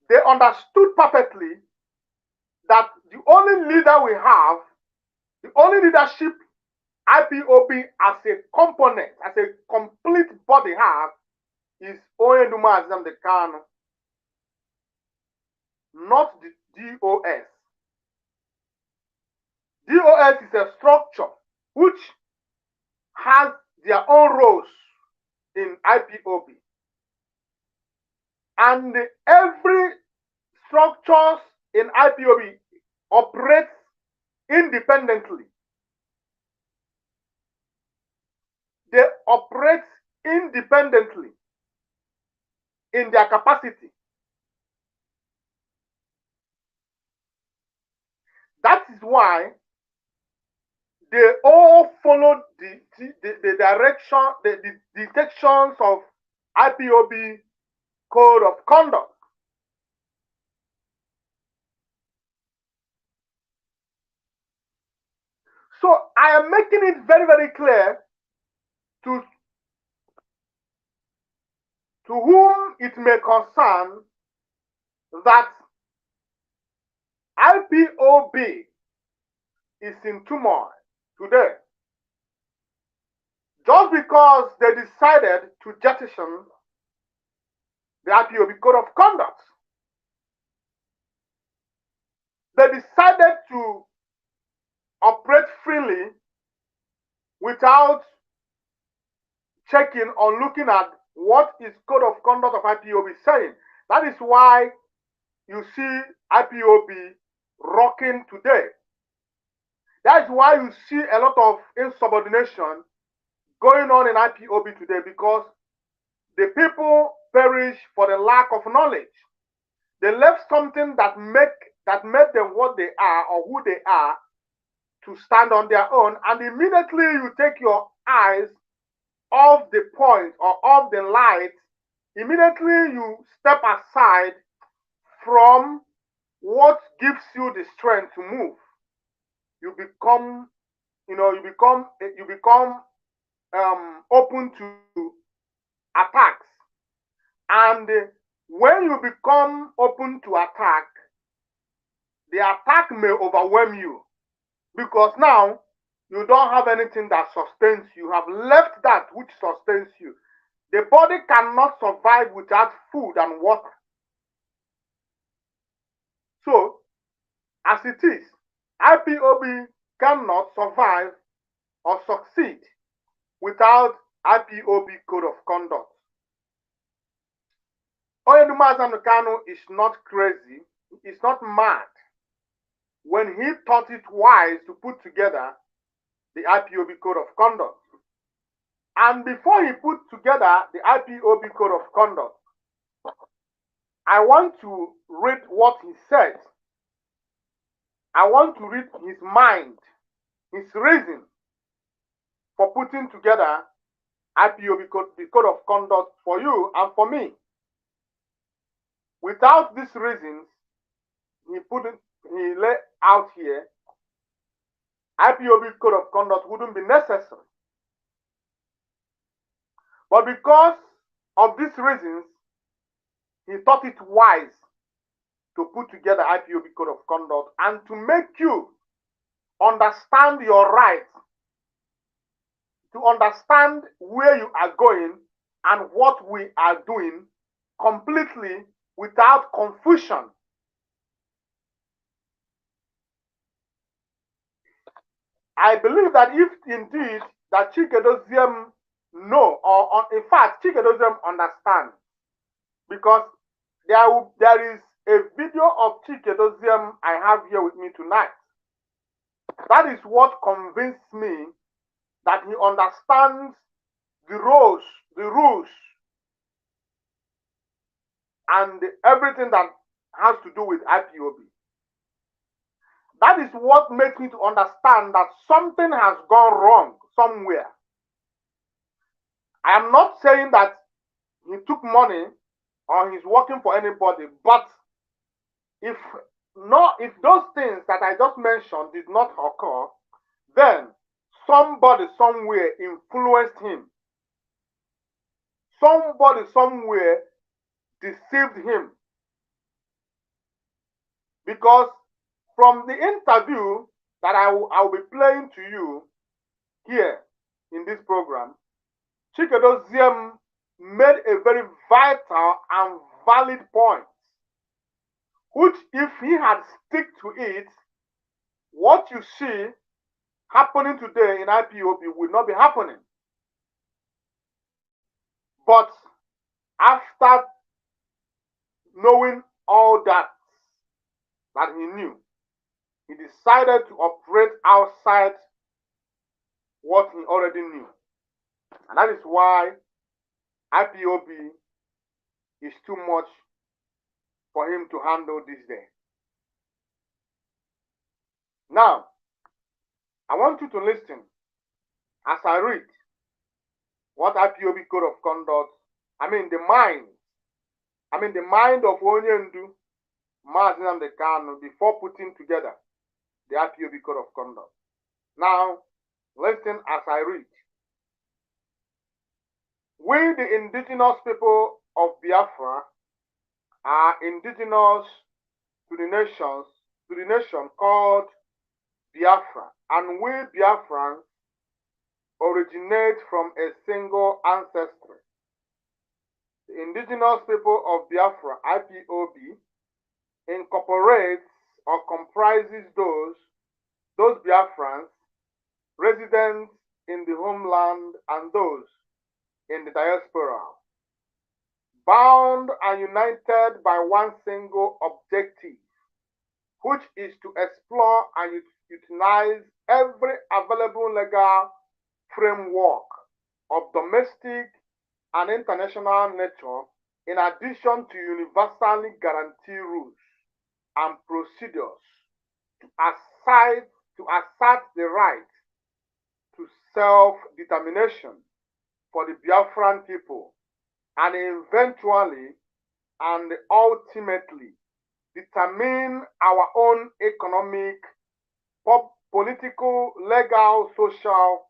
They understood perfectly that the only leader we have, the only leadership IPOB as a component, as a complete body have, is Oyeduma Azam Kanu, not the DOS. DOS is a structure which has their own roles in IPOB. And every structures in IPOB operates independently. They operate independently in their capacity. That is why they all follow the direction, the dictations of IPOB code of conduct. So I am making it very, very clear to whom it may concern that IPOB is in turmoil today just because they decided to jettison the IPOB code of conduct. They decided to operate freely without checking or looking at what is code of conduct of IPOB saying. That is why you see IPOB rocking today. That is why you see a lot of insubordination going on in IPOB today, because the people perish for the lack of knowledge. They left something that made them what they are or who they are to stand on their own, and immediately you take your eyes off the point or off the light, immediately you step aside from what gives you the strength to move. You become open to attacks. And when you become open to attack, the attack may overwhelm you, because now you don't have anything that sustains you. You have left that which sustains you. The body cannot survive without food and water. So, as it is, IPOB cannot survive or succeed without IPOB code of conduct. Oyeduma Kanu is not crazy, he's not mad when he thought it wise to put together the IPOB code of conduct. And before he put together the IPOB code of conduct, I want to read what he said. I want to read his mind, his reason for putting together IPOB code, the code of conduct for you and for me. Without these reasons, he laid out here, IPOB code of conduct wouldn't be necessary. But because of these reasons, he thought it wise to put together IPOB code of conduct and to make you understand your rights, to understand where you are going and what we are doing completely without confusion. I believe that if indeed that Chikedozium know, or in fact Chikedozium understand, because there is a video of Chikedozium I have here with me tonight. That is what convinced me that he understands the rules, and everything that has to do with IPOB. That is what makes me to understand that something has gone wrong somewhere. I am not saying that he took money or he's working for anybody, but if those things that I just mentioned did not occur, then somebody somewhere influenced him. Somebody somewhere deceived him. Because from the interview that I will be playing to you here in this program, Chikedozie made a very vital and valid point, which if he had stick to it, what you see happening today in IPOB will not be happening. But after knowing all that he knew, he decided to operate outside what he already knew. And that is why IPOB is too much for him to handle this day. Now, I want you to listen as I read what IPOB Code of Conduct, the mind of Onyendu, Mazi and the Kanu, before putting together the IPOB Code of Conduct. Now, listen as I read. We, the indigenous people of Biafra, are indigenous to the nation called Biafra, and we Biafrans originate from a single ancestry. The indigenous people of Biafra, IPOB, incorporates or comprises those Biafrans residents in the homeland and those in the diaspora, bound and united by one single objective, which is to explore and utilize every available legal framework of domestic and international nature, in addition to universally guarantee rules and procedures to assert the right to self-determination for the Biafran people, and eventually and ultimately determine our own economic, political, legal, social,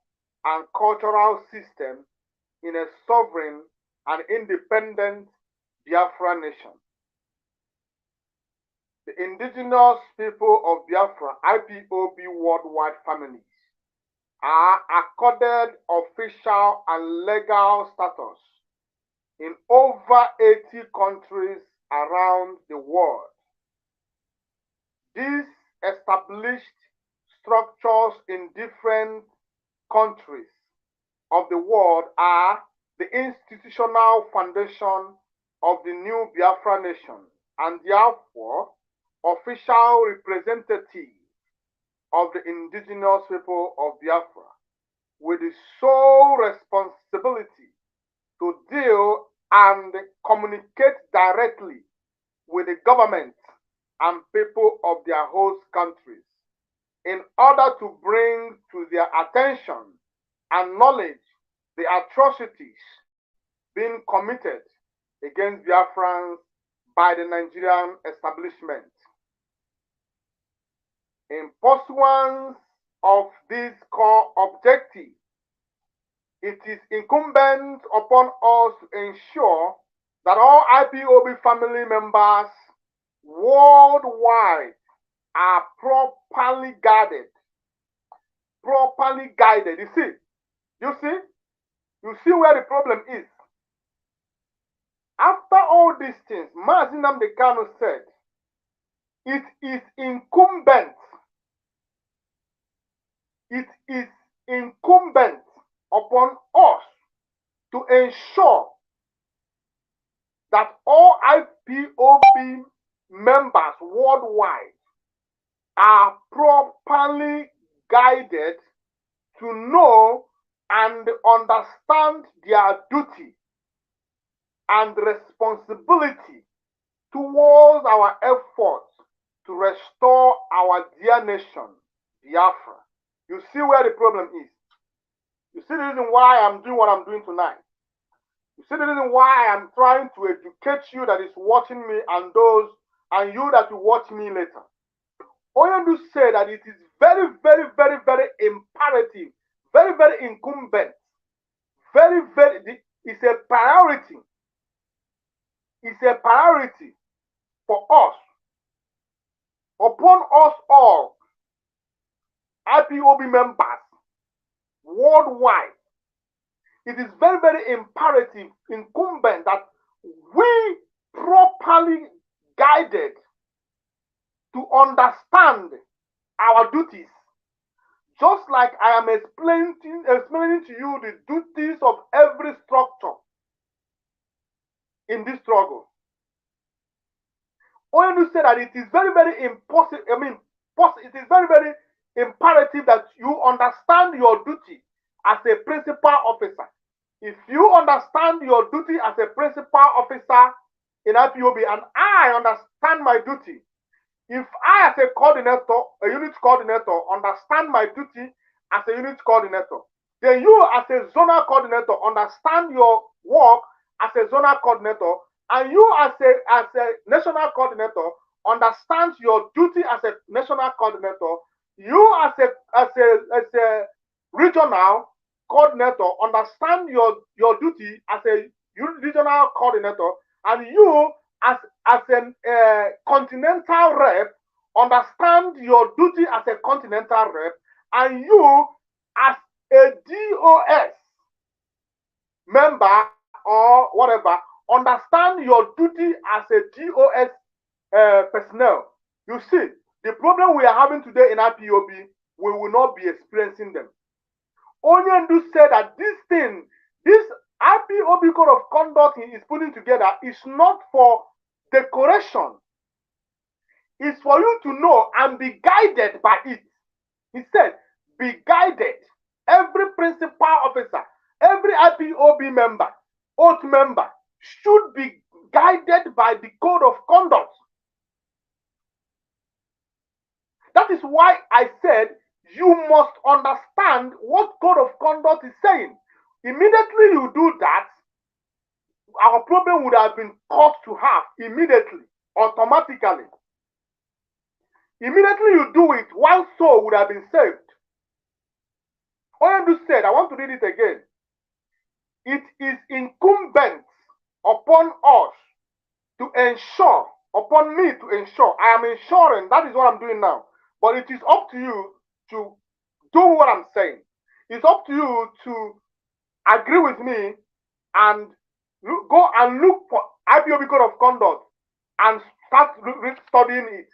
and cultural system in a sovereign and independent Biafra nation. The indigenous people of Biafra, IPOB worldwide families, are accorded official and legal status in over 80 countries around the world. These established structures in different countries of the world are the institutional foundation of the new Biafra nation, and therefore official representatives of the indigenous people of Biafra, with the sole responsibility to deal and communicate directly with the government and people of their host countries in order to bring to their attention and knowledge the atrocities being committed against Biafrans by the Nigerian establishment. In pursuance of this core objective, it is incumbent upon us to ensure that all IPOB family members worldwide are properly guarded, properly guided. You see where the problem is. After all these things, Mazi Nnamdi Kanu said, it is incumbent upon us to ensure that all IPOB members worldwide are properly guided to know and understand their duty and responsibility towards our efforts to restore our dear nation, Biafra. You see where the problem is. You see the reason why I'm doing what I'm doing tonight. You see the reason why I'm trying to educate you that is watching me and you that will watch me later. Oyendu say that it is very, very, very, very imperative, very, very incumbent, it's a priority. It's a priority for us, upon us all, IPOB members worldwide. It is very, very imperative, incumbent that we properly guided to understand our duties. Just like I am explaining to you the duties of every structure in this struggle. Oyenu said that it is very, very impossible. It is very, very imperative that you understand your duty as a principal officer. If you understand your duty as a principal officer in IPOB, and I understand my duty, if I as a coordinator, a unit coordinator, understand my duty as a unit coordinator, then you as a zonal coordinator understand your work as a zonal coordinator, and you as a national coordinator understand your duty as a national coordinator. You as a regional coordinator understand your duty as a regional coordinator, and you as a continental rep understand your duty as a continental rep, and you as a DOS member or whatever understand your duty as a DOS personnel. You see, the problem we are having today in IPOB, we will not be experiencing them. Onyendu said that this IPOB code of conduct he is putting together is not for decoration. It's for you to know and be guided by it. He said, be guided. Every principal officer, every IPOB member, oath member should be guided by the code of conduct. That is why I said you must understand what code of conduct is saying. Immediately you do that, our problem would have been cut to half immediately, automatically. Immediately you do it, one soul would have been saved. Oyendu said, I want to read it again. It is incumbent upon us to ensure, upon me to ensure, I am ensuring, that is what I'm doing now. But it is up to you to do what I'm saying. It's up to you to agree with me and go and look for IPOB code of conduct and start studying it.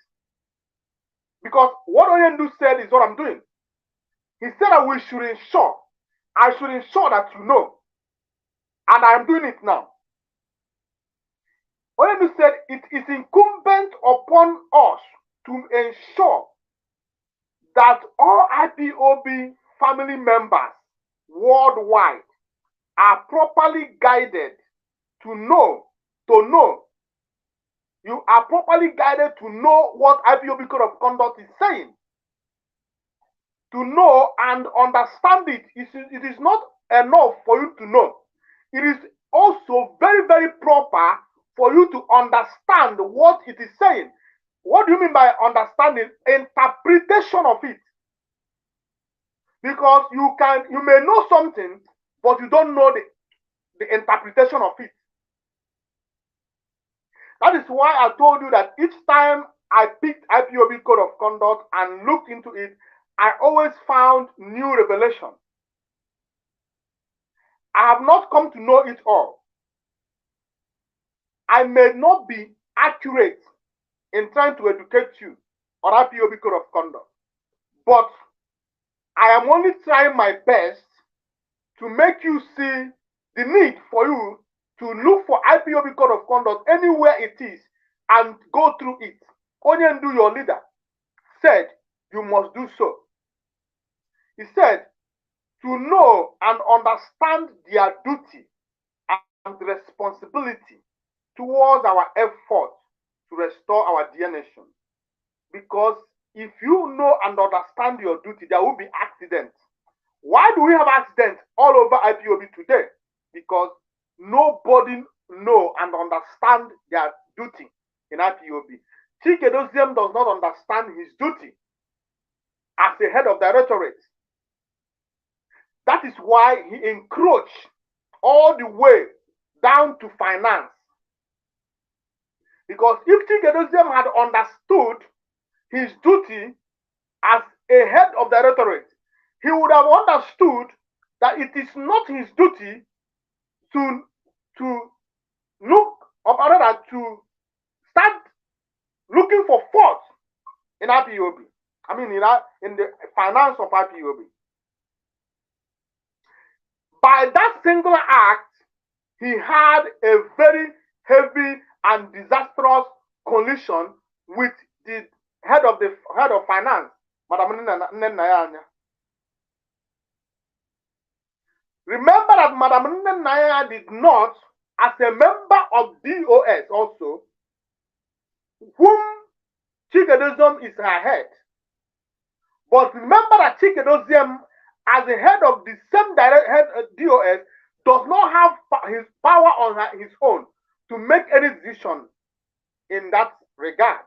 Because what Oyendu said is what I'm doing. He said that we should ensure. I should ensure that you know. And I'm doing it now. Oyendu said it is incumbent upon us to ensure that all IPOB family members worldwide are properly guided to know. You are properly guided to know what IPOB code of conduct is saying. To know and understand it. It is not enough for you to know. It is also very, very proper for you to understand what it is saying. What do you mean by understanding? Interpretation of it. Because you may know something, but you don't know the interpretation of it. That is why I told you that each time I picked IPOB code of conduct and looked into it, I always found new revelation. I have not come to know it all. I may not be accurate in trying to educate you on IPOB code of conduct, but I am only trying my best to make you see the need for you to look for IPOB code of conduct anywhere it is and go through it. Onyendu, your leader, said you must do so. He said to know and understand their duty and responsibility towards our effort to restore our dear nation. Because if you know and understand your duty, there will be accidents. Why do we have accidents all over IPOB today? Because nobody know and understand their duty in IPOB. Chikedoziem does not understand his duty as the head of directorate. That is why he encroached all the way down to finance. Because if Chikedoziem had understood his duty as a head of directorate, he would have understood that it is not his duty to look, or rather to start looking for fault in IPOB. I mean, in the finance of IPOB. By that single act, he had a very heavy and disastrous collision with the head of finance, Madam Nnennaya. Remember that Madam Nnennaya did not, as a member of DOS also, whom Chikedoziem is her head. But remember that Chikedoziem, as the head of the same head DOS, does not have his power on his own to make any decision in that regard.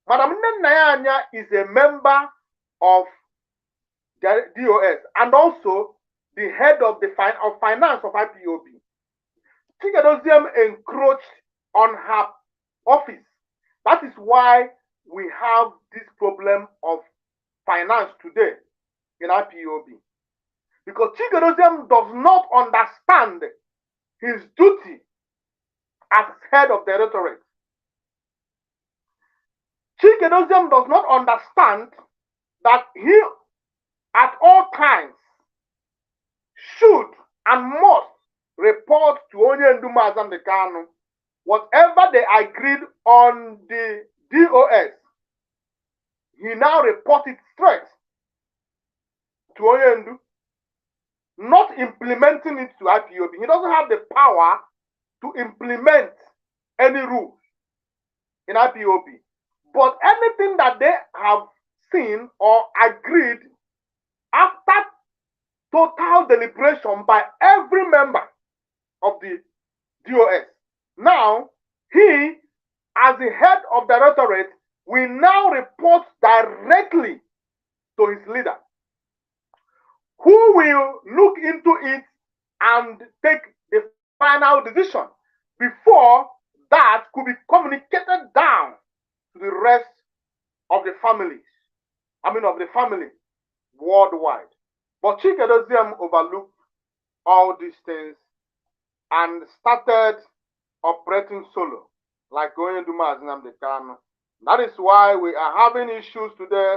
Madam Nnennaya is a member of the DOS and also the head of the finance of IPOB. Chikedoziem encroached on her office. That is why we have this problem of finance today in IPOB. Because Chikedoziem does not understand his duty as head of the directorate. Chikedoziem does not understand that he, at all times, should and must report to Onyendu Mazamde Kanu whatever they agreed on the DOS. He now reports it straight to Onyendu, not implementing it to IPOB. He doesn't have the power to implement any rules in IPOB. But anything that they have seen or agreed after total deliberation by every member of the DOS. Now, he, as the head of the directorate, will now report directly to his leader, who will look into it and take the final decision before that could be communicated down to the rest of the families. Of the family worldwide. But Chikedoziem overlooked all these things and started operating solo, like going to Nnamdi Kanu. That is why we are having issues today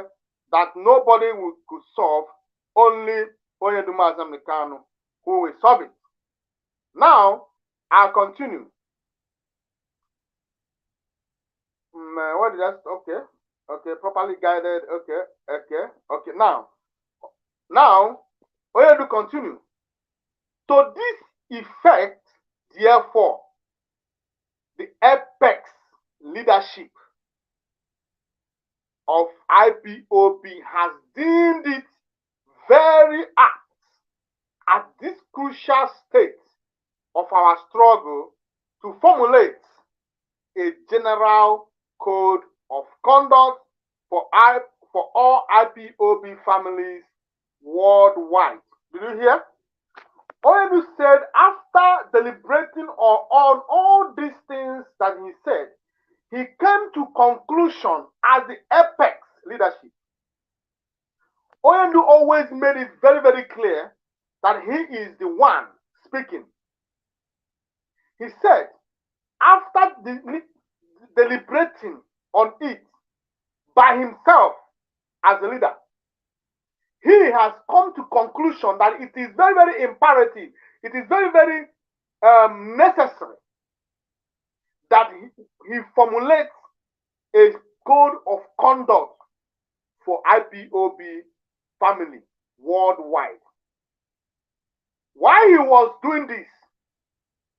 that nobody could solve, only Onyendu Nnamdi Kanu who will solve it. Now, I'll continue. What did I say? Okay, properly guided. Okay. Now, Onyendu continue. To this effect, therefore, the apex leadership of IPOB has deemed it very apt at this crucial state of our struggle to formulate a general code of conduct for all IPOB families worldwide. Did you hear? Onyendu said after deliberating on all these things that he said, he came to conclusion as the apex leadership. Onyendu always made it very, very clear that he is the one speaking. He said, after deliberating on it by himself as a leader, he has come to conclusion that it is very, very imperative, it is very, very necessary that he formulates a code of conduct for IPOB family worldwide. While he was doing this,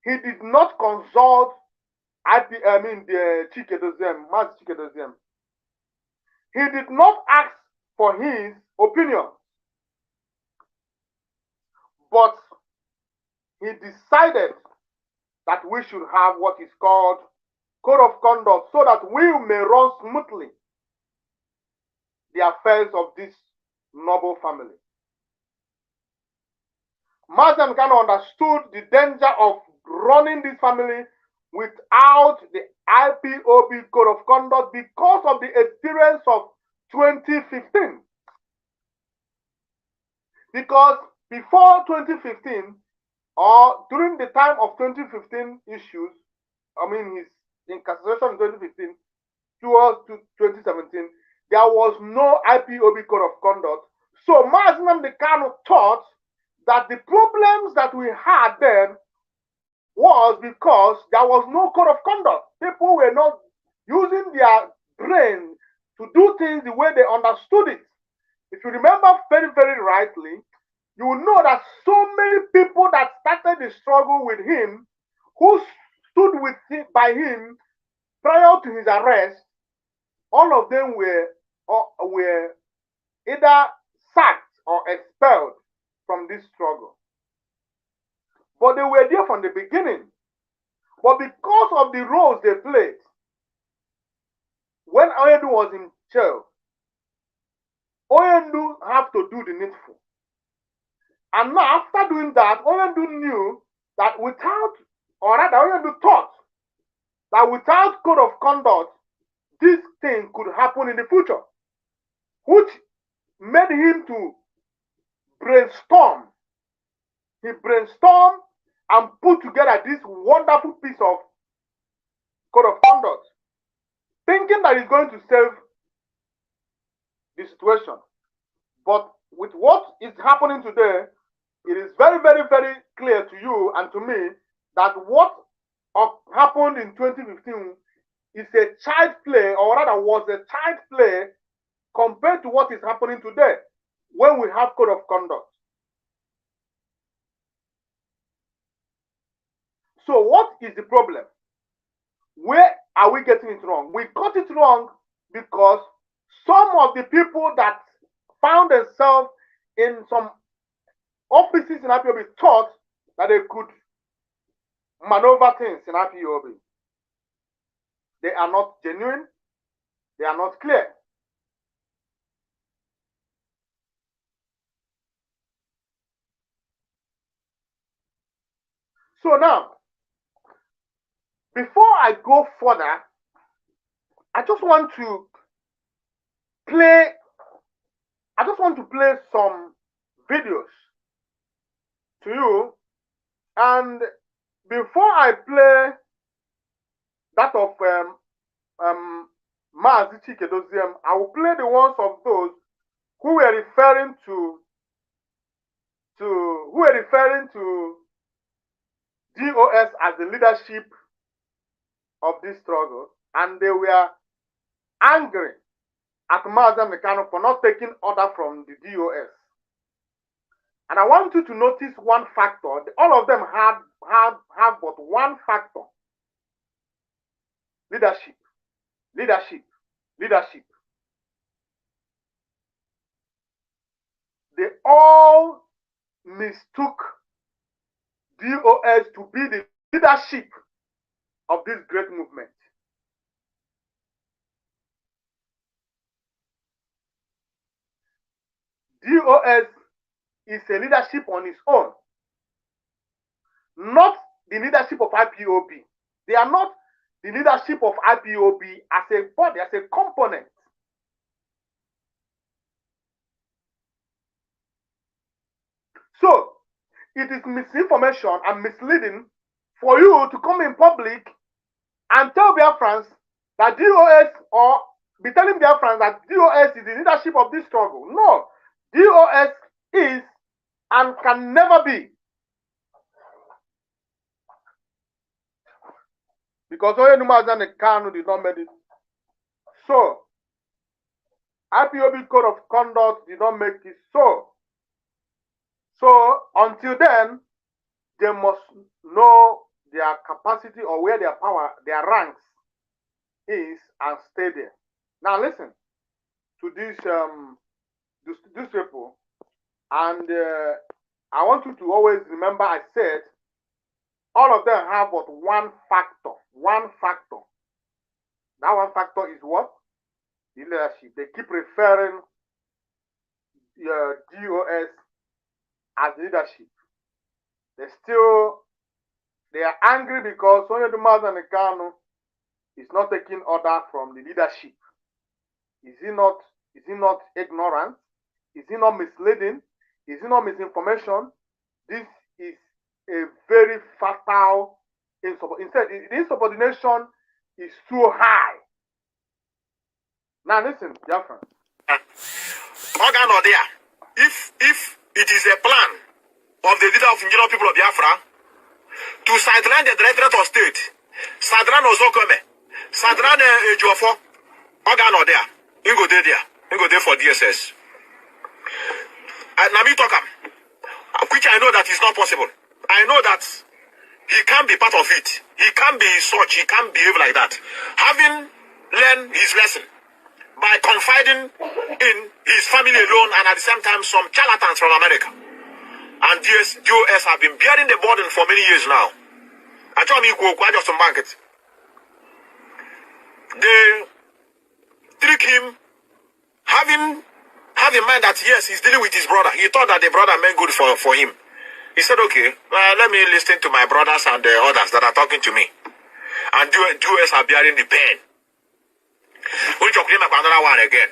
he did not consult the Chikedoziem, Mas Chikedoziem. He did not ask for his opinion, but he decided that we should have what is called code of conduct so that we may run smoothly the affairs of this noble family. Mazen Kano understood the danger of running this family without the IPOB code of conduct because of the experience of 2015. Because before 2015, or during the time of 2015 issues, I mean his incarceration in 2015 towards 2017, there was no IPOB code of conduct. So Mazen Kano thought that the problems that we had then was because there was no code of conduct. People were not using their brain to do things the way they understood it. If you remember very, very rightly, you will know that so many people that started the struggle with him, who stood with him, by him prior to his arrest, all of them were either sacked or expelled from this struggle. But they were there from the beginning. But because of the roles they played, when Oyedu was in jail, Oyedu had to do the needful. And now, after doing that, Oyedu knew that without, or rather, Oyedu thought that without code of conduct, this thing could happen in the future, which made him to brainstorm. He brainstormed and put together this wonderful piece of code of conduct, thinking that it's going to save the situation. But with what is happening today, it is very, very, very clear to you and to me that what happened in 2015 is a child play, or rather was a child play compared to what is happening today when we have code of conduct. So what is the problem? Where are we getting it wrong? We got it wrong because some of the people that found themselves in some offices in IPOB thought that they could maneuver things in IPOB. They are not genuine. They are not clear. So now, before I go further, I just want to play some videos to you. And before I play that of Mazi Chikedoziem, I will play the ones of those who were referring to DOS as the leadership of this struggle, and they were angry at Mazen Kano for not taking order from the DOS. And I want you to notice one factor. All of them have but one factor: leadership, leadership, leadership. They all mistook DOS to be the leadership of this great movement. DOS is a leadership on its own, not the leadership of IPOB. They are not the leadership of IPOB as a body, as a component. So, it is misinformation and misleading for you to come in public and tell Biafrans that DOS, or be telling Biafrans that DOS is the leadership of this struggle. No, DOS is and can never be. Because Oyenumazan Kanu did not make it. So, IPOB Code of Conduct did not make it so. So, until then, they must know their capacity or where their power, their ranks is, and stay there. Now listen. to these people, and I want you to always remember I said all of them have but one factor. One factor. That one factor is what? The leadership. They keep referring DOS as leadership. They are angry because Sonia Dumas and Kanu is not taking order from the leadership. Is he not ignorant? Is he not misleading? Is he not misinformation? This is a very fatal insubordination. The insubordination is too high. Now listen, Biafra. Organ or there. If it is a plan of the leader of indigenous people of Biafra to sideline the Directorate of State, sideline Ozokome, sideline Ejofo, organ or there. You go there. You go there for DSS. And Nami Tokam, which I know that is not possible. I know that he can't be part of it. He can't be such. He can't behave like that. Having learned his lesson by confiding in his family alone and at the same time some charlatans from America. And DOS have been bearing the burden for many years now. I told me just to market. They trick him, having in mind that yes, he's dealing with his brother. He thought that the brother meant good for him. He said, okay, well, let me listen to my brothers and the others that are talking to me. And DOS are bearing the pain. We'll talk about another one again.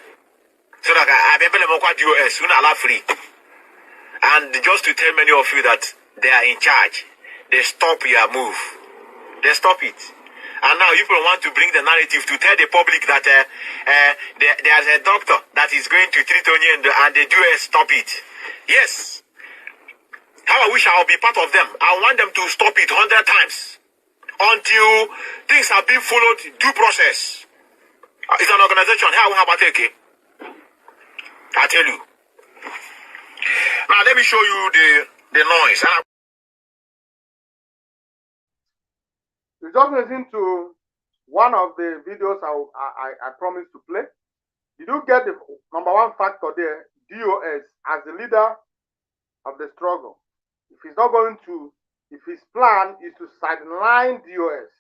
So that I've been DOS, soon I'll free. And just to tell many of you that they are in charge, they stop your move. They stop it. And now people want to bring the narrative to tell the public that there's a doctor that is going to treat Onye and the DOS stop it. Yes. How I wish I would be part of them. I want them to stop it 100 times until things have been followed due process. It's an organization. How about take it? I tell you. Now let me show you the noise. You just listen to one of the videos I promised to play. Did you get the number one factor there? DOS as the leader of the struggle. If he's not going to, if his plan is to sideline DOS,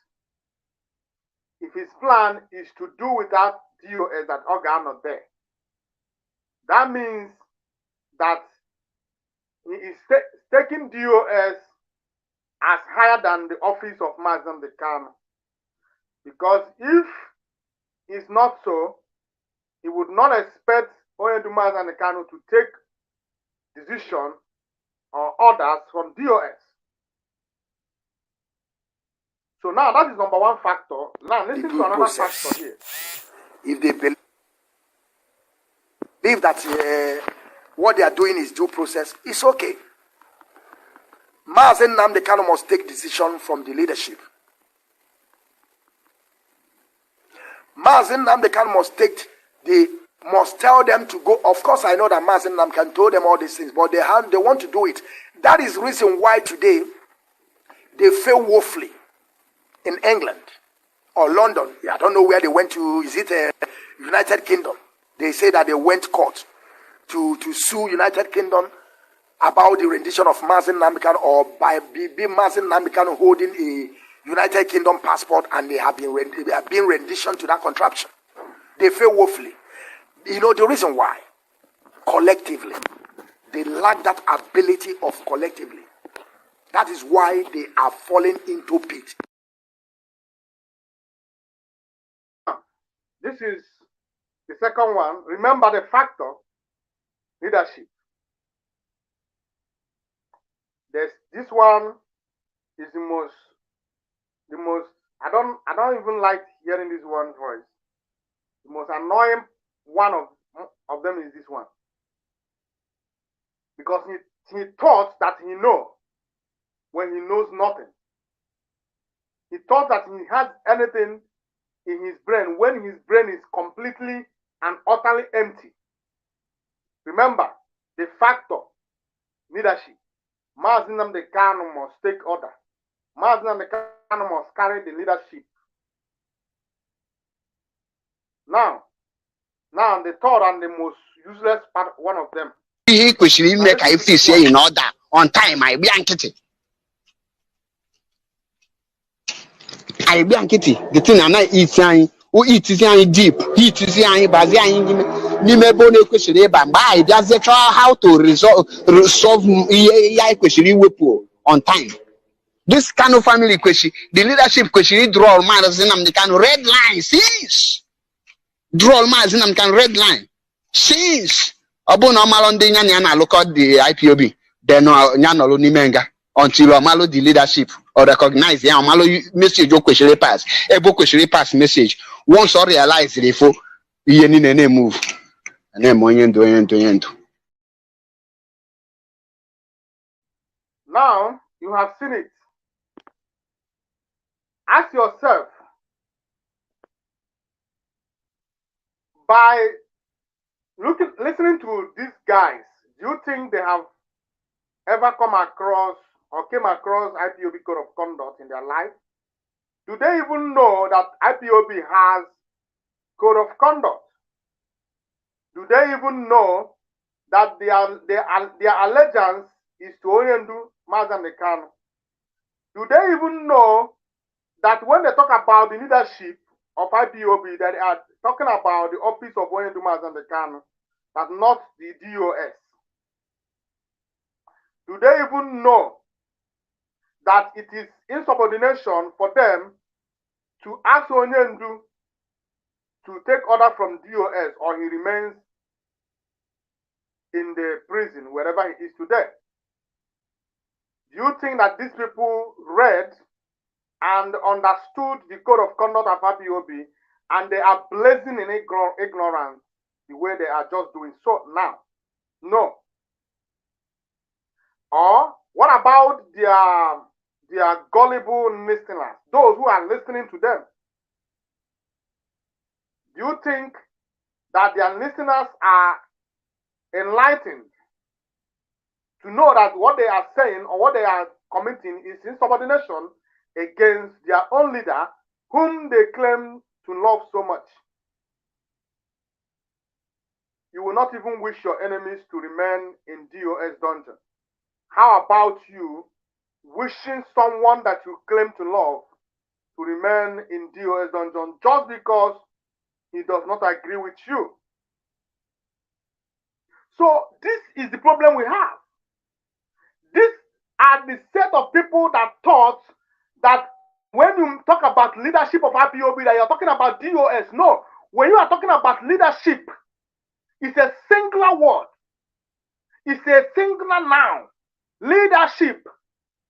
if his plan is to do without DOS that organ not there, that means that he is taking DOS as higher than the office of Mazam the Khan. Because if it's not so, he would not expect Oyedumaz and the Kanu to take decision or orders from DOS. So now that is number one factor. Now listen to another factor here. If they believe that what they are doing is due process, it's okay. Mazen Nnamdi Kanu must take decision from the leadership. Mazen Nnamdi Kanu must tell them to go. Of course, I know that Mazen Nnamdi Kanu told them all these things, but they want to do it. That is the reason why today they fail woefully in England or London. I don't know where they went to. Is it United Kingdom? They say that they went court to sue United Kingdom about the rendition of Mazen Nnamdi Kanu, or by Mazen Nnamdi Kanu holding a United Kingdom passport, and they have been rendition to that contraption. They fail woefully. You know the reason why? Collectively. They lack that ability of collectively. That is why they are falling into pit. This is the second one. Remember the factor, leadership. This one is the most I don't even like hearing this one voice. The most annoying one of them is this one. Because he thought that he knows when he knows nothing. He thought that he has anything in his brain when his brain is completely and utterly empty. Remember, the factor, leadership. Mazen Nnamdi Kanu must take order. Mazen Nnamdi Kanu must carry the leadership. Now, Now, the third and the most useless part, one of them. He question make I feel say in order on time. I be ankiti. I be ankiti. The thing I eat saying, who eat is deep. Eat is saying, bazi ni me bone question e ba. By just how to resolve yeah question on time. This kind of family question, the leadership question, draw all man as in the kind of red line. Since draw all man as in the kind of red line. Since Abu no malo ndi nyanya look at the IPOB, then nyanya lo ni menga until malo the leadership or recognize ya malo message o question pass. Ebo question pass message. Once or realize the fo ye ni nene move. Ane mo yendo. Now you have seen it. Ask yourself, by listening to these guys, do you think they have ever come across or came across IPOB code of conduct in their life? Do they even know that IPOB has code of conduct? Do they even know that their allegiance is to Onyendu Maazị Kanu? Do they even know that when they talk about the leadership of IPOB, that they are talking about the office of Onyendu Maazị Kanu, but not the DOS? Do they even know that it is insubordination for them to ask Onyendu to take order from DOS, or he remains in the prison wherever he is today? Do you think that these people read and understood the code of conduct of IPOB, and they are blazing in ignorance the way they are just doing so now? No. Or what about their gullible listeners, those who are listening to them? Do you think that their listeners are enlightened to know that what they are saying or what they are committing is insubordination against their own leader, whom they claim to love so much? You will not even wish your enemies to remain in DOS dungeon. How about you wishing someone that you claim to love to remain in DOS dungeon just because he does not agree with you? So this is the problem we have. These are the set of people that thought that when you talk about leadership of IPOB, that you're talking about DOS. No, when you are talking about leadership, it's a singular word. It's a singular noun. Leadership.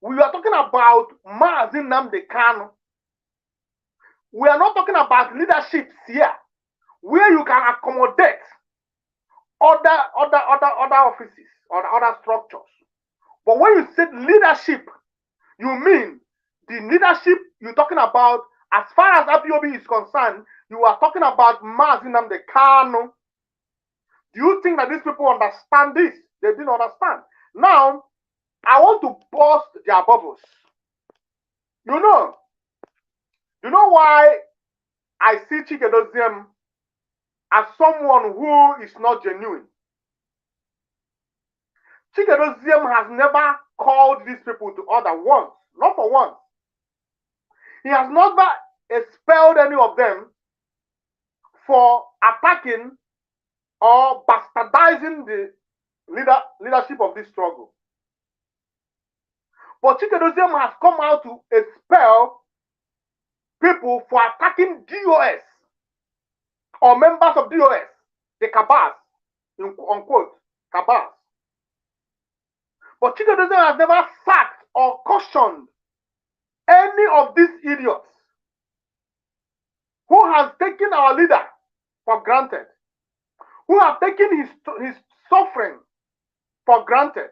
We are talking about Maazị Nnamdi Kanu. We are not talking about leadership here, where you can accommodate other offices or other structures. But when you say leadership, you mean the leadership you're talking about, as far as IPOB is concerned, you are talking about Maazị Nnamdi Kanu. Do you think that these people understand this? They didn't understand. Now, I want to burst their bubbles. You know why I see Chikedozie as someone who is not genuine? Chikedozie has never called these people to order once, not for once. He has never expelled any of them for attacking or bastardizing the leadership of this struggle. But Chikedozie has come out to expel people for attacking DOS or members of DOS, the cabals, unquote, cabals. But Chikedozie has never sacked or cautioned any of these idiots who has taken our leader for granted, who have taken his suffering for granted.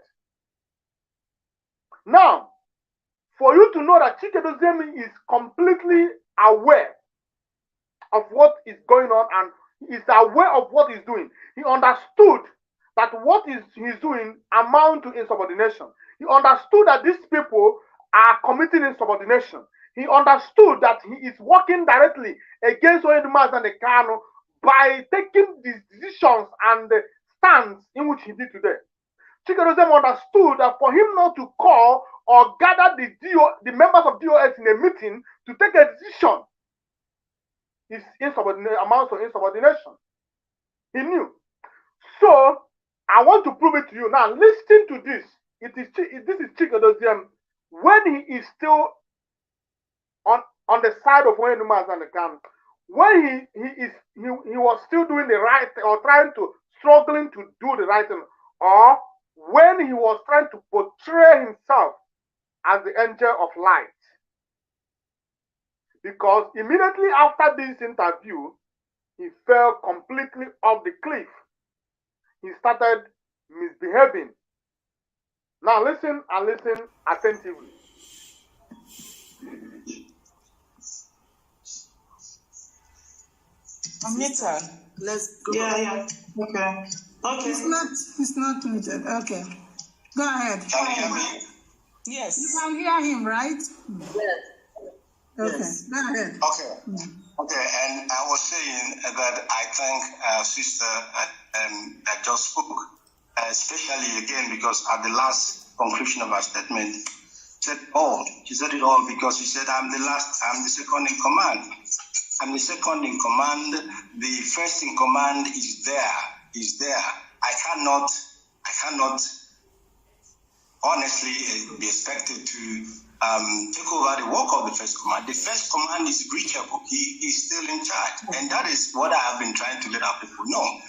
Now, for you to know that Chikedozie is completely aware of what is going on and is aware of what he's doing. He understood that what he's doing amounts to insubordination. He understood that these people are committing insubordination. He understood that he is working directly against Onyendu Maazị Kanu by taking these decisions and the stands in which he did today. Chikedozie understood that for him not to call or gather the members of DOS in a meeting to take a decision is amounts of insubordination. He knew. So I want to prove it to you now. Listen to this. This is Chikedozie when he is still on the side of Oyenuma and the camp. When he was still doing the right or struggling to do the right thing, or when he was trying to portray himself as the angel of light. Because immediately after this interview, he fell completely off the cliff. He started misbehaving. Now listen and listen attentively. Anita, let's go. Yeah. Okay. It's not muted. Okay. Go ahead. Can you hear me? Yes. You can hear him, right? Yes. Okay. Yes. Go ahead. Okay. Okay. And I was saying that I thank sister that just spoke, especially again because at the last conclusion of her statement, she said it all because she said, I'm the second in command. I'm the second in command. The first in command is there. I cannot honestly be expected to take over the work of the first command. The first command is reachable. He is still in charge. And that is what I have been trying to let our people know.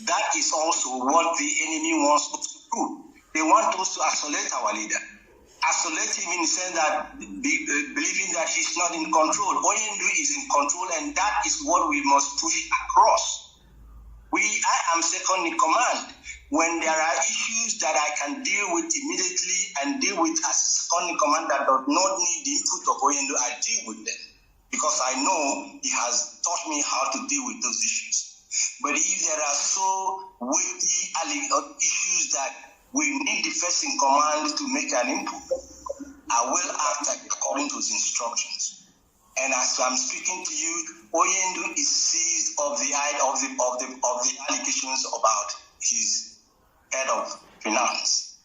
That is also what the enemy wants us to do. They want us to isolate our leader. Isolate him in the sense that believing that he's not in control. Oyendu is in control, and that is what we must push across. I am second in command. When there are issues that I can deal with immediately and deal with as second in command that does not need the input of Oyendu, I deal with them because I know he has taught me how to deal with those issues. But if there are so weighty issues that we need the first in command to make an input, I will act according to his instructions. And as I'm speaking to you, Oyendu is seized of the allegations about his head of finance.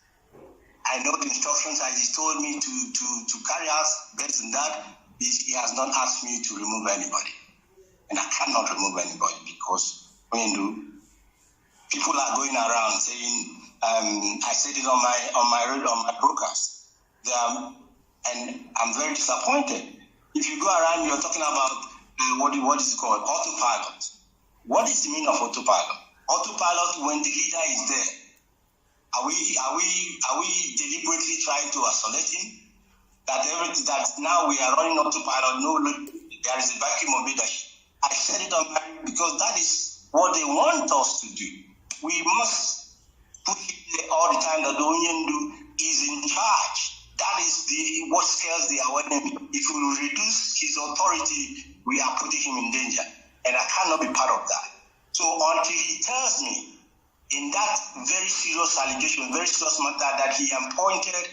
I know the instructions as he told me to carry out. Based on that, he has not asked me to remove anybody, and I cannot remove anybody because Oyendu, people are going around saying. I said it on my broadcast. And I'm very disappointed. If you go around, you're talking about what is it called? Autopilot. What is the meaning of autopilot? Autopilot when the leader is there. Are we deliberately trying to isolate him? That now we are running autopilot. No, there is a vacuum of leadership. I said it because that is what they want us to do. We must put all the time that the Oyendu is in charge. That is what scares the enemy. If we reduce his authority, we are putting him in danger. And I cannot be part of that. So until he tells me in that very serious allegation, very serious matter that he appointed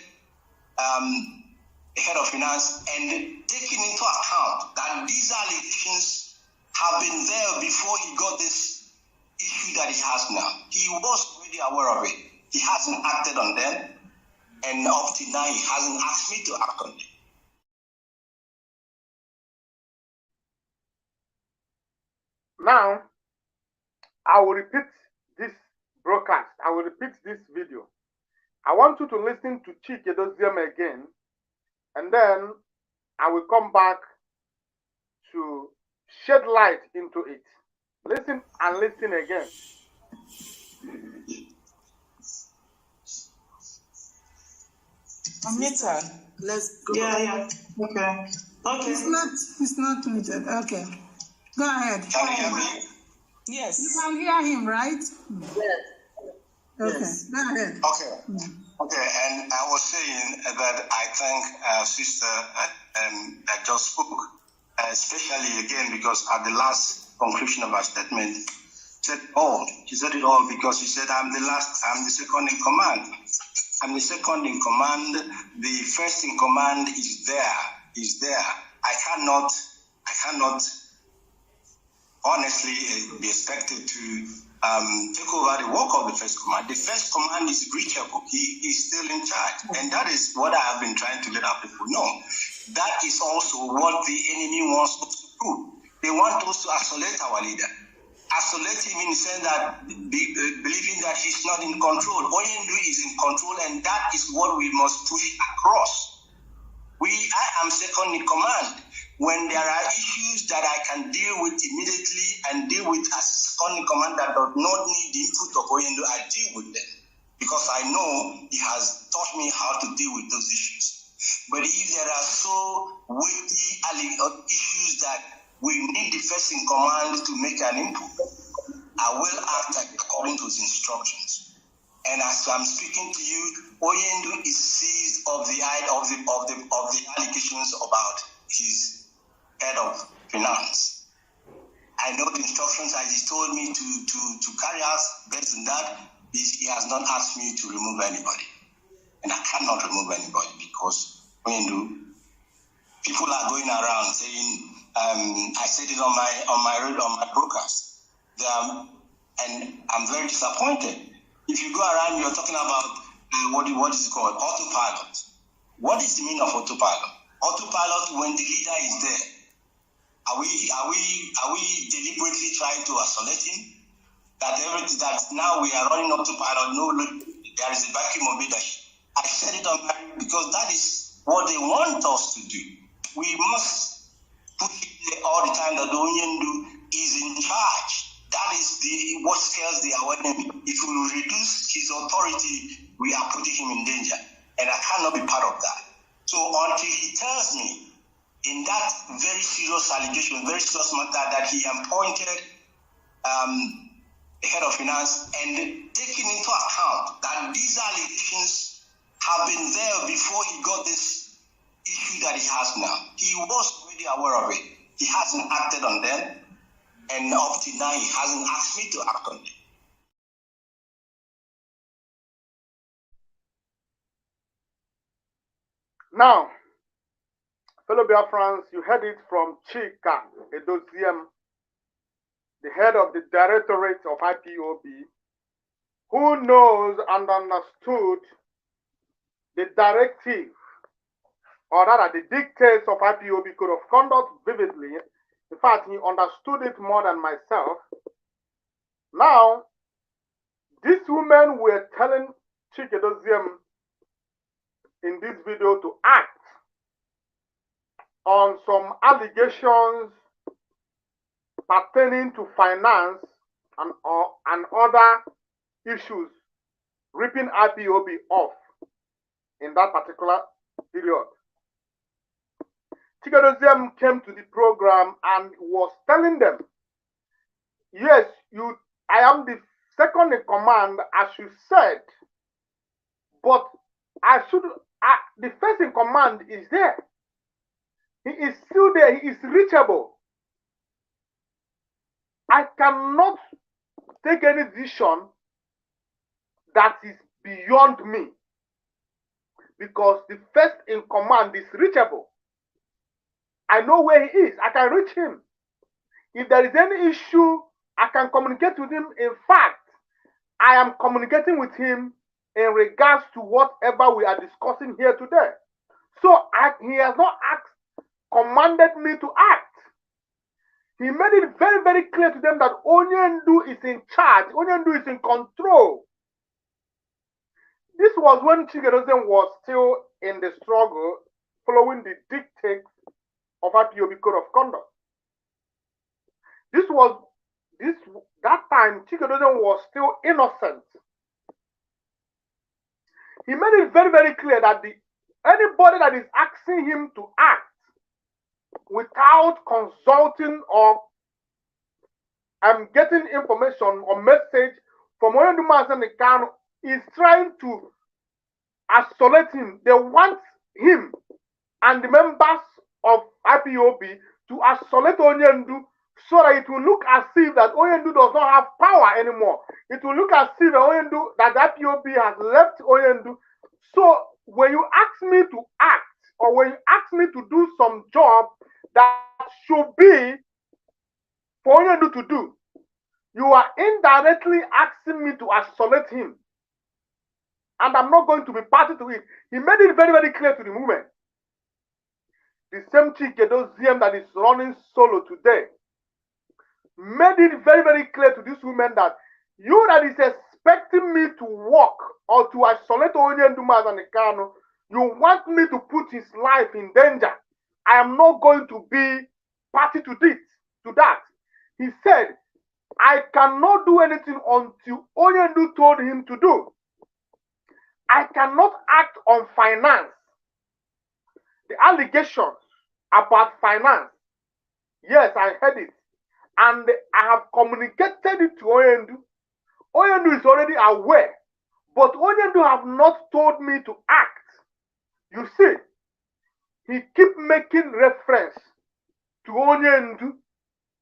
the head of finance and taking into account that these allegations have been there before he got this issue that he has now. He was already aware of it. He hasn't acted on them, and up to now he hasn't asked me to act on them. Now, I will repeat this broadcast. I will repeat this video. I want you to listen to Chikedozie again, and then I will come back to shed light into it. Listen and listen again. Anita, let's go. Yeah. Okay. It's not muted. Okay. Go ahead. Can you hear me? Yes. You can hear him, right? Yes. Okay. Yes. Go ahead. Okay. Okay. And I was saying that I thank sister that just spoke, especially again because at the last conclusion of her statement, she said it all because she said, I'm the second in command. I'm the second in command. The first in command is there. I cannot honestly be expected to take over the work of the first command. The first command is reachable. He is still in charge. And that is what I have been trying to let our people know. That is also what the enemy wants us to do. They want us to isolate our leader. Isolate him in the sense that believing that he's not in control. Oyendu is in control, and that is what we must push across. I am second in command. When there are issues that I can deal with immediately and deal with as second in command that does not need the input of Oyendu, I deal with them. Because I know he has taught me how to deal with those issues. But if there are so weighty issues that we need the first in command to make an input, I will act according to his instructions. And as I'm speaking to you, Oyendu is seized of the allegations about his head of finance. I know the instructions that he told me to carry out. Based on that, he has not asked me to remove anybody, and I cannot remove anybody because Oyendu, people are going around saying, I said it on my broadcast. And I'm very disappointed. If you go around, you're talking about what is it called? Autopilot. What is the meaning of autopilot? Autopilot, when the leader is there, are we deliberately trying to isolate him? That now we are running autopilot. No, there is a vacuum of leadership. I said it on my, because that is what they want us to do. We must put it all the time that the Oyendu is in charge. That is what scares the enemy. If we reduce his authority, we are putting him in danger. And I cannot be part of that. So until he tells me in that very serious allegation, very serious matter, that he appointed the head of finance and taking into account that these allegations have been there before he got this issue that he has now. He was already aware of it. He hasn't acted on them. And up to now, he hasn't asked me to act on it. Now, fellow Biafrans, you heard it from Chika Edoziem, the head of the Directorate of IPOB, who knows and understood the directive, or rather the dictates of IPOB Code of Conduct vividly. In fact, he understood it more than myself. Now, these women were telling Chikedoziem in this video to act on some allegations pertaining to finance and other issues, ripping IPOB off in that particular period. Chikedoziem came to the program and was telling them, yes, I am the second in command, as you said, but the first in command is there. He is still there. He is reachable. I cannot take any decision that is beyond me because the first in command is reachable. I know where he is. I can reach him. If there is any issue, I can communicate with him. In fact, I am communicating with him in regards to whatever we are discussing here today. So he has not commanded me to act. He made it very, very clear to them that Oyendu is in charge. Oyendu is in control. This was when Chikedoziem was still in the struggle, following the dictates of IPOB Code of Conduct. That time Chikedoziem was still innocent. He made it very, very clear that anybody that is asking him to act without consulting or getting information or message from Oyendu Mazen is trying to isolate him. They want him and the members of IPOB to isolate Oyendu so that it will look as if that Oyendu does not have power anymore. It will look as if that IPOB has left Oyendu. So when you ask me to act, or when you ask me to do some job that should be for Onyendu to do, you are indirectly asking me to isolate him. And I'm not going to be party to it. He made it very, very clear to the movement. The same Chikedozium that is running solo today made it very, very clear to this woman that you that is expecting me to walk or to isolate Onyendu and Kanu, you want me to put his life in danger. I am not going to be party to this, to that. He said, I cannot do anything until Onyendu told him to do. I cannot act on finance. The allegations about finance, yes, I heard it. And I have communicated it to Onyendu. Onyendu is already aware. But Onyendu have not told me to act. You see, he keep making reference to Onyendu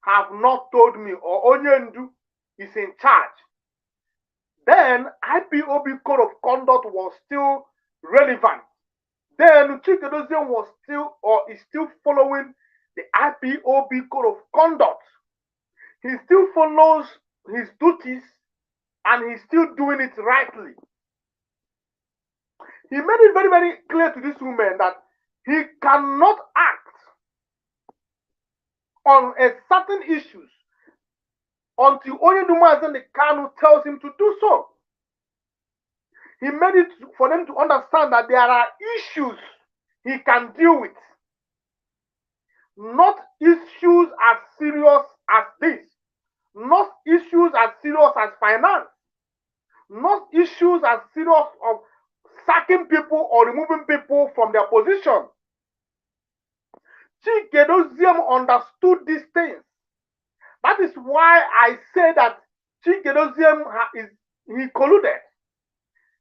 have not told me, or Onyendu is in charge. Then IPOB code of conduct was still relevant. Then Chikedozium was still or is still following the IPOB code of conduct. He still follows his duties and he's still doing it rightly. He made it very, very clear to this woman that he cannot act on a certain issues until Onyendu and the Kanu tells him to do so. He made it for them to understand that there are issues he can deal with. Not issues as serious as this. Not issues as serious as finance. Not issues as serious of sacking people or removing people from their position. Chikedozium understood these things. That is why I say that Chikedozium he colluded.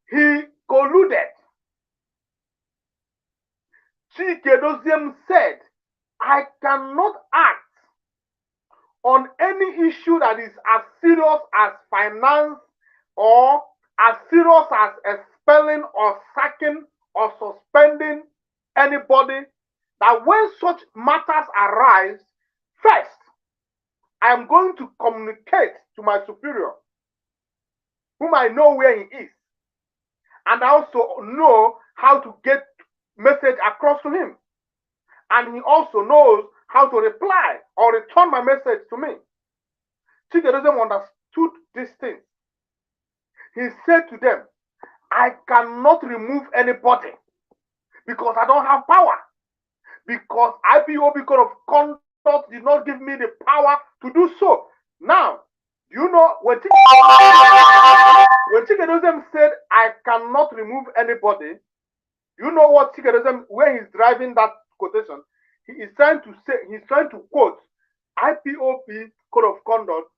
He colluded. Chikedozium said, I cannot act on any issue that is as serious as finance or as serious as expelling or sacking or suspending anybody, that when such matters arise, first, I am going to communicate to my superior, whom I know where he is, and I also know how to get message across to him. And he also knows how to reply or return my message to me. Chikedozium understood this thing. He said to them, I cannot remove anybody because I don't have power. Because IPOB code of conduct did not give me the power to do so. Now, you know, when Chikedozium said, I cannot remove anybody, you know what Chikedozium, where he's driving that quotation, he is trying to say, he's trying to quote IPOB code of conduct,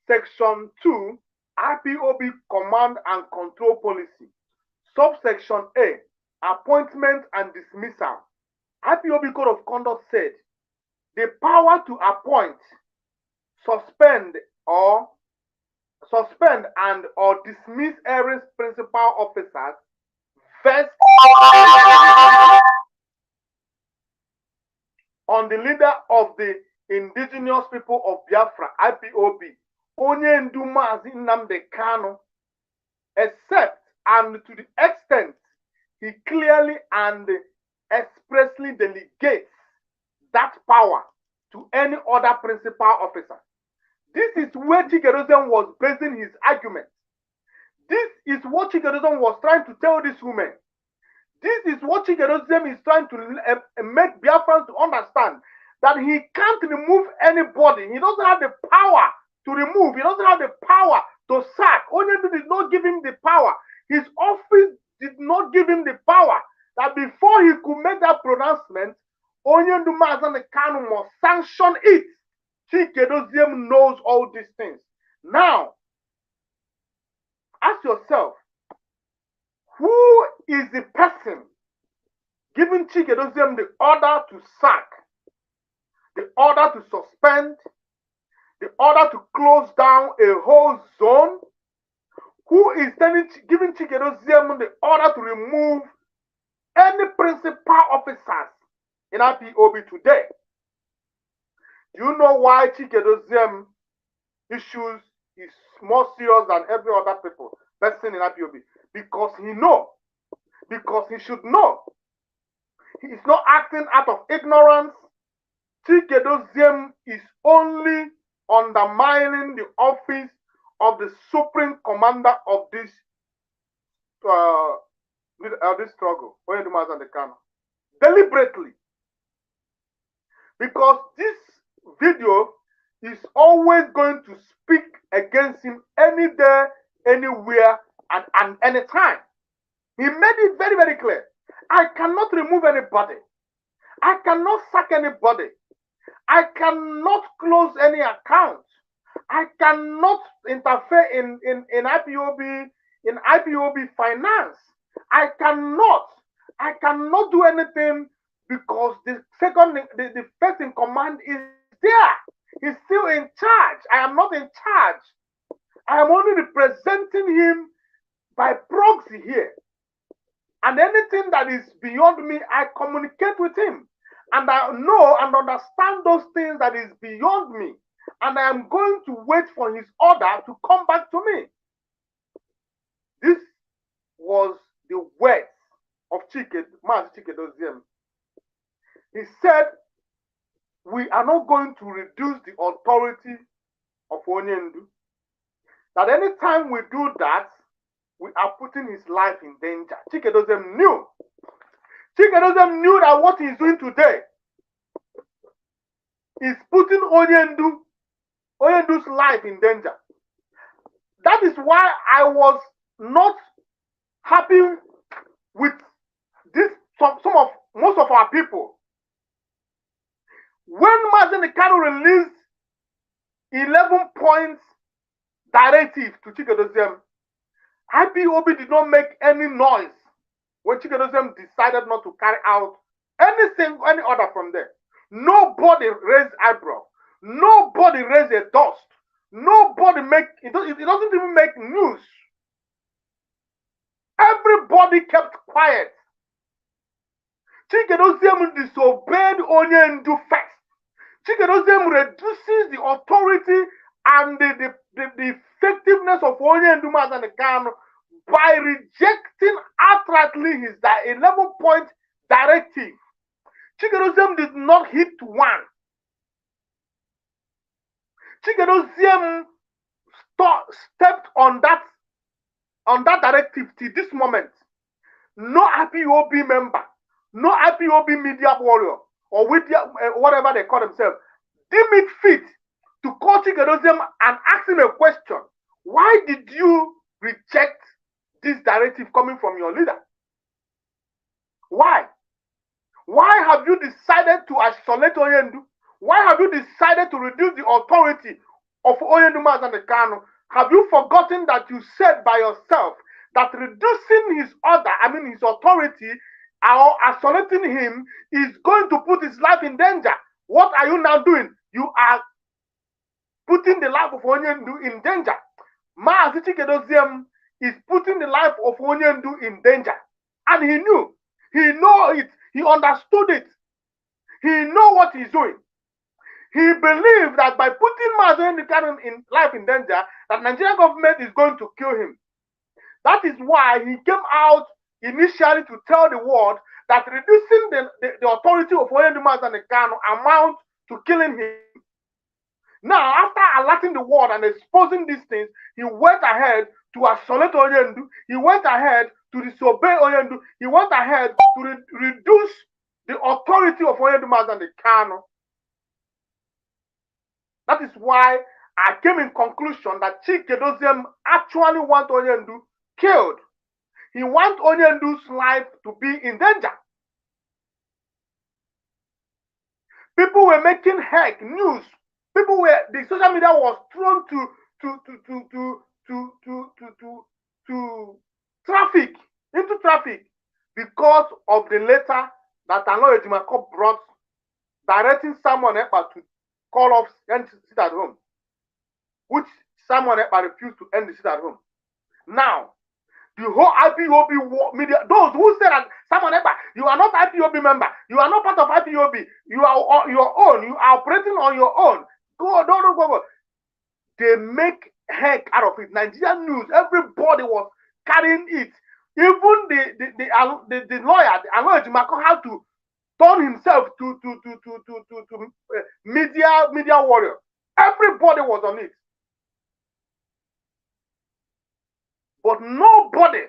section 2, IPOB command and control policy, subsection A, appointment and dismissal. IPOB code of conduct said, the power to appoint, suspend and or dismiss every principal officers vests on the leader of the indigenous people of Biafra, IPOB, Onyendu Mazi Nnamdi Kanu, except and to the extent he clearly and expressly delegates that power to any other principal officer. This is where Chikedozium was basing his argument. This is what Chikedozium was trying to tell this woman. This is what Chikedozium is trying to make Biafrans to understand, that he can't remove anybody. He doesn't have the power to remove. He doesn't have the power to sack. Onyendu did not give him the power. His office did not give him the power. That before he could make that pronouncement, Onyendu Mazan Kanu must sanction it. Chikedozium knows all these things. Now, ask yourself, who is the person giving Chikedozium the order to sack, the order to suspend, the order to close down a whole zone? Who is then giving Chikedozium the order to remove any principal officers in IPOB today? Do you know why Chikedozium issues is more serious than every other person in IPOB, because he should know. He is not acting out of ignorance. Chikedozie is only undermining the office of the supreme commander of this struggle, deliberately. Because this video is always going to speak against him any day, anywhere, and anytime. He made it very, very clear. I cannot remove anybody. I cannot sack anybody. I cannot close any account. I cannot interfere in IPOB finance. I cannot do anything, because the first in command is there. He's still in charge. I am not in charge. I am only representing him by proxy here. And anything that is beyond me, I communicate with him. And I know and understand those things that is beyond me. And I am going to wait for his order to come back to me. This was the words of Mazi Chikedozie. He said, we are not going to reduce the authority of Onyendu. That anytime we do that, we are putting his life in danger. Chikedozie knew. Chikedozie knew that what he's doing today is putting Onyendu's life in danger. That is why I was not happy with this. Most of our people. When Mazi Kanu released 11 points directive to Chikedozie, IPOB did not make any noise when Chikedozie decided not to carry out any order from there. Nobody raised eyebrow. Nobody raised a dust. Nobody it doesn't even make news. Everybody kept quiet. Chikedozie disobeyed Onyendu first. Chikedozie reduces the authority and the effectiveness of Onyendu Mazi Kanu by rejecting outrightly his 11-point directive. Chikedozie did not hit one. Chikedozie stepped on that directive till this moment. No IPOB member, no IPOB media warrior, or whatever they call themselves, deem it fit to call Chikedozie and ask him a question. Why did you reject this directive coming from your leader? Why? Why have you decided to isolate Onyendu? Why have you decided to reduce the authority of Onyendu Mazi Kanu? Have you forgotten that you said by yourself that reducing his authority, or isolating him, is going to put his life in danger? What are you now doing? You are putting the life of Onyendu in danger. Mazi Chikedozie is putting the life of Onyendu in danger. And he knew. He know it. He understood it. He know what he's doing. He believed that by putting Mazi Kanu in life in danger, that Nigerian government is going to kill him. That is why he came out initially to tell the world that reducing the authority of Onyendu Mazi Kanu amounts to killing him. Now, after alerting the world and exposing these things, he went ahead to isolate Onyendu. He went ahead to disobey Onyendu. He went ahead to reduce the authority of Onyendu Mazi Kanu. That is why I came in conclusion that Chikedozie actually wants Onyendu killed. He wants Onyendu's life to be in danger. People were making heck news. The social media was thrown to traffic because of the letter that Aloy Ejimakor brought directing Samuel Ekpa to call off and sit at home, which Samuel Ekpa refused to end the sit at home. Now, the whole IPOB media, those who say that Samuel Ekpa, you are not IPOB member, you are not part of IPOB, you are on your own, you are operating on your own. Go. they make heck out of it. Nigerian news, everybody was carrying it. Even the lawyer, the Aloy Jimako, had to turn himself to media warrior. Everybody was on it. But nobody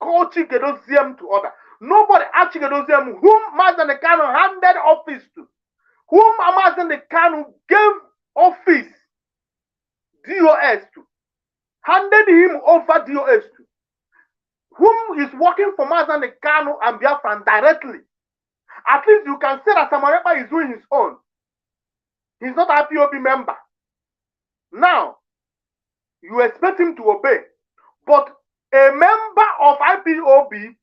called Chikedozium to order. Nobody asked Chikedozium whom Mazen Kanu handed office to, whom Mazen Kanu gave office, DOS to, handed him over DOS to, whom is working for Mazen Kanu and Biafra directly. At least you can say that Samarepa is doing his own. He's not an IPOB member. Now, you expect him to obey. But a member of IPOB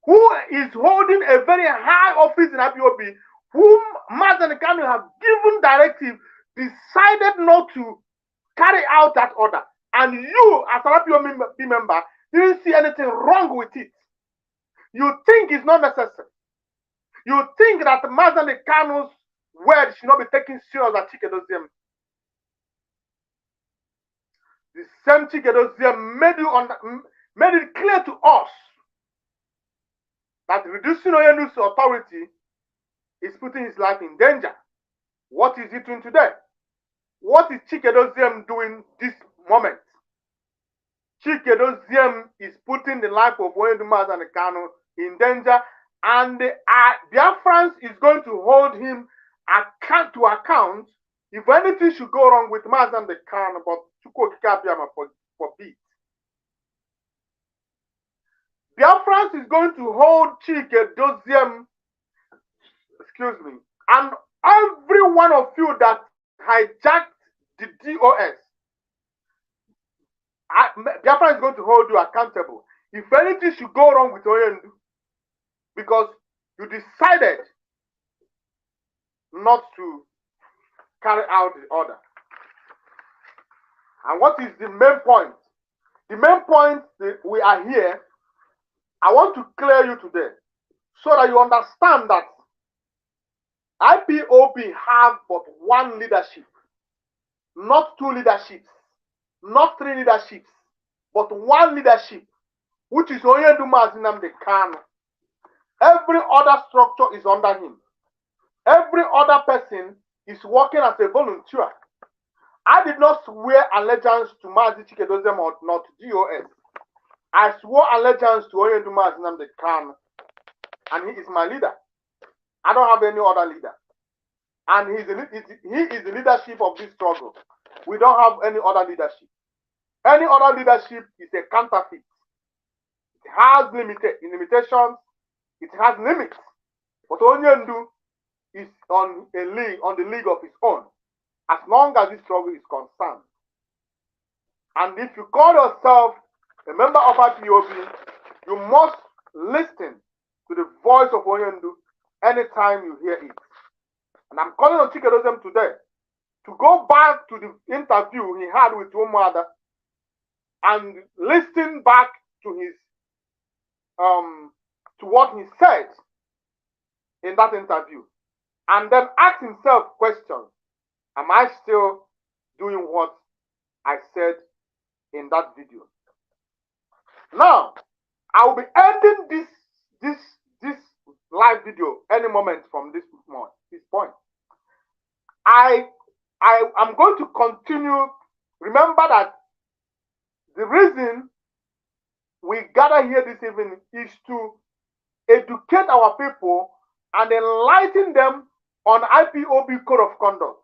who is holding a very high office in IPOB, whom Mazen Kanu have given directive, decided not to carry out that order. And you, as an IPOB member, didn't see anything wrong with it. You think it's not necessary. You think that Mazen Kanu's word should not be taken serious as Chikedozium. The same Chikedozium made it clear to us that reducing Oyenu's authority is putting his life in danger. What is he doing today? What is Chikedozium doing this moment? Chikedozium is putting the life of Oyenumas and Kanu in danger, and the Biafrans is going to hold him to account if anything should go wrong with Mazen Kanu, but forbid. Biafrans is going to hold Chikedozium, and every one of you that hijacked the DOS, Biafra is going to hold you accountable if anything should go wrong with Oyendu, because you decided not to carry out the order. And what is the main point? The main point that we are here, I want to clear you today so that you understand that IPOB have but one leadership, not two leaderships, not three leaderships, but one leadership, which is Oyeduma Nnamdi Kanu. Every other structure is under him. Every other person is working as a volunteer. I did not swear allegiance to Mazi Chikedozium or not DOS. I swore allegiance to Oyeduma Nnamdi Kanu, and he is my leader. I don't have any other leader. And he is the leadership of this struggle. We don't have any other leadership. Any other leadership is a counterfeit. It has limitations. It has limits. But Onyendu is on the league of his own, as long as this struggle is concerned. And if you call yourself a member of IPOB, you must listen to the voice of Onyendu anytime you hear it. And I'm calling on Chikedozium today to go back to the interview he had with Umuada and listen back to his to what he said in that interview, and then ask himself questions. Am I still doing what I said in that video? Now, I will be ending this live video any moment from this point. I'm going to continue. Remember that the reason we gather here this evening is to educate our people and enlighten them on IPOB Code of Conduct.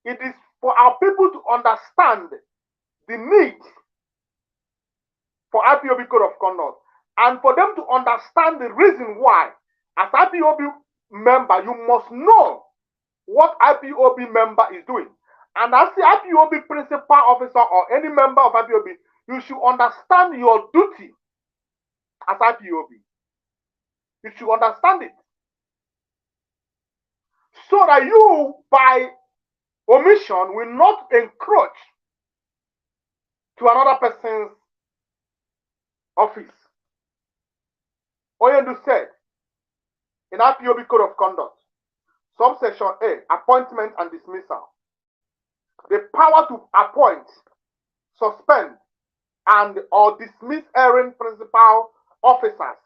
It is for our people to understand the need for IPOB Code of Conduct, and for them to understand the reason why, as IPOB member, you must know what IPOB member is doing. And as the IPOB principal officer or any member of IPOB, you should understand your duty as IPOB. You should understand it. So that you, by omission, will not encroach to another person's office. Oyendu said in IPOB Code of Conduct, subsection A, appointment and dismissal. the power to appoint, suspend, and or dismiss erring principal officers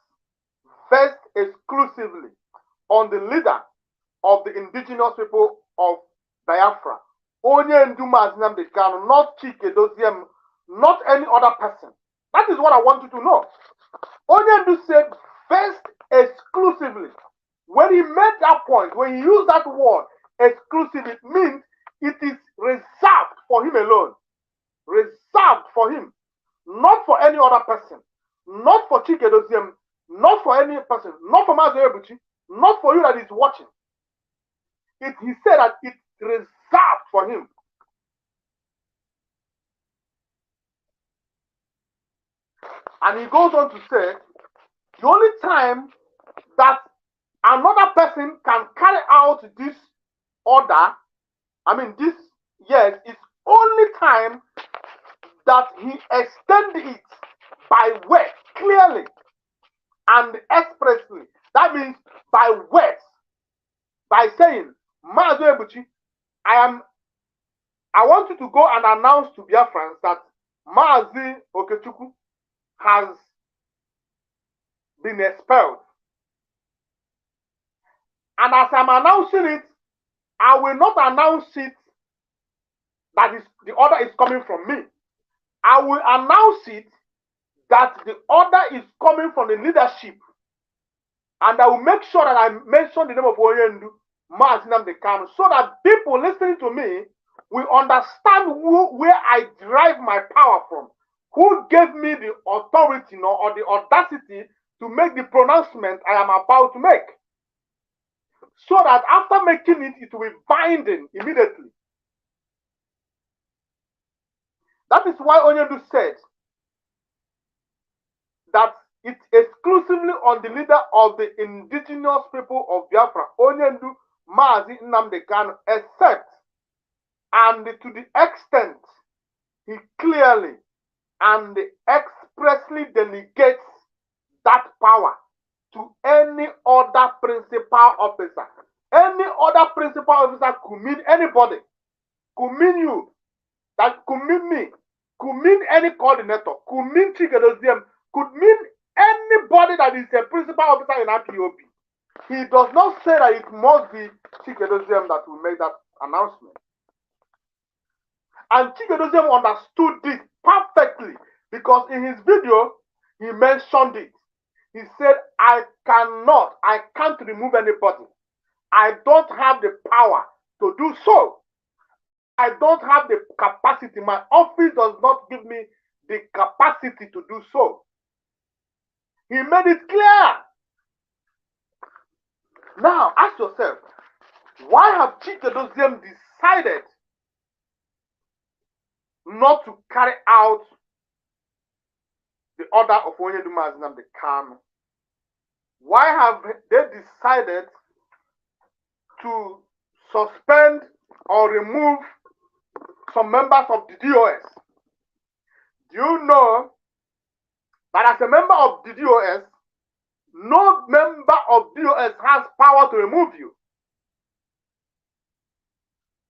vests exclusively on the leader of the indigenous people of Biafra. Onye Ndu Mazi Nnamdi Kanu, not Chike Doziem, not any other person. That is what I want you to know. Onye Ndu said vests exclusively. When he made that point, when he used that word exclusive, it means it is reserved for him alone. Reserved for him. Not for any other person. Not for Chike Doziem. Not for any person. Not for Mazi Ebuchi. Not for you that is watching. He said that it's reserved for him. And he goes on to say, the only time that another person can carry out this order, this, yes, is only time that he extended it by word, clearly and expressly. That means by words, by saying, Mazi Ebuchi, I want you to go and announce to Biafrans that Mazi Okechukwu has been expelled. And as I'm announcing it, I will not announce it that the order is coming from me. I will announce it that the order is coming from the leadership. And I will make sure that I mention the name of Onye Ndu Mazi Nnamdi Kanu, so that people listening to me will understand where I derive my power from. Who gave me the authority or the audacity to make the pronouncement I am about to make? So that after making it, it will be binding immediately. That is why Onye Ndu said that it's exclusively on the leader of the indigenous people of Biafra, Onye Ndu Mazi Nnamdi Kanu, except and to the extent he clearly and expressly delegates that power to any other principal officer. Any other principal officer could mean anybody, could mean you, that could mean me, could mean any coordinator, could mean Chike Doziem, could mean anybody that is a principal officer in IPOB. He does not say that it must be Chike Doziem that will make that announcement. And Chike Doziem understood this perfectly, because in his video, he mentioned it. He said, I can't remove anybody. I don't have the power to do so. I don't have the capacity. My office does not give me the capacity to do so. He made it clear. Now, ask yourself, why have Chike Doziem decided not to carry out the order of Onye Ndu Mazi Nnamdi Kanu? Why have they decided to suspend or remove some members of the DOS? Do you know that as a member of the DOS, no member of DOS has power to remove you?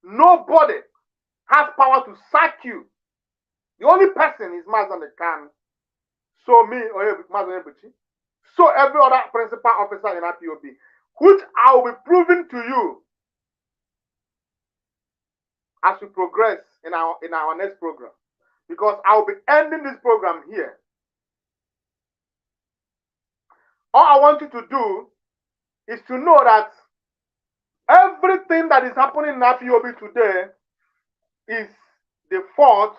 Nobody has power to sack you. The only person is Mazi Nnamdi Kanu. So me, Mazi Ebuchi. So every other principal officer in IPOB, which I will be proving to you as we progress in our next program. Because I will be ending this program here. All I want you to do is to know that everything that is happening in IPOB today is the fault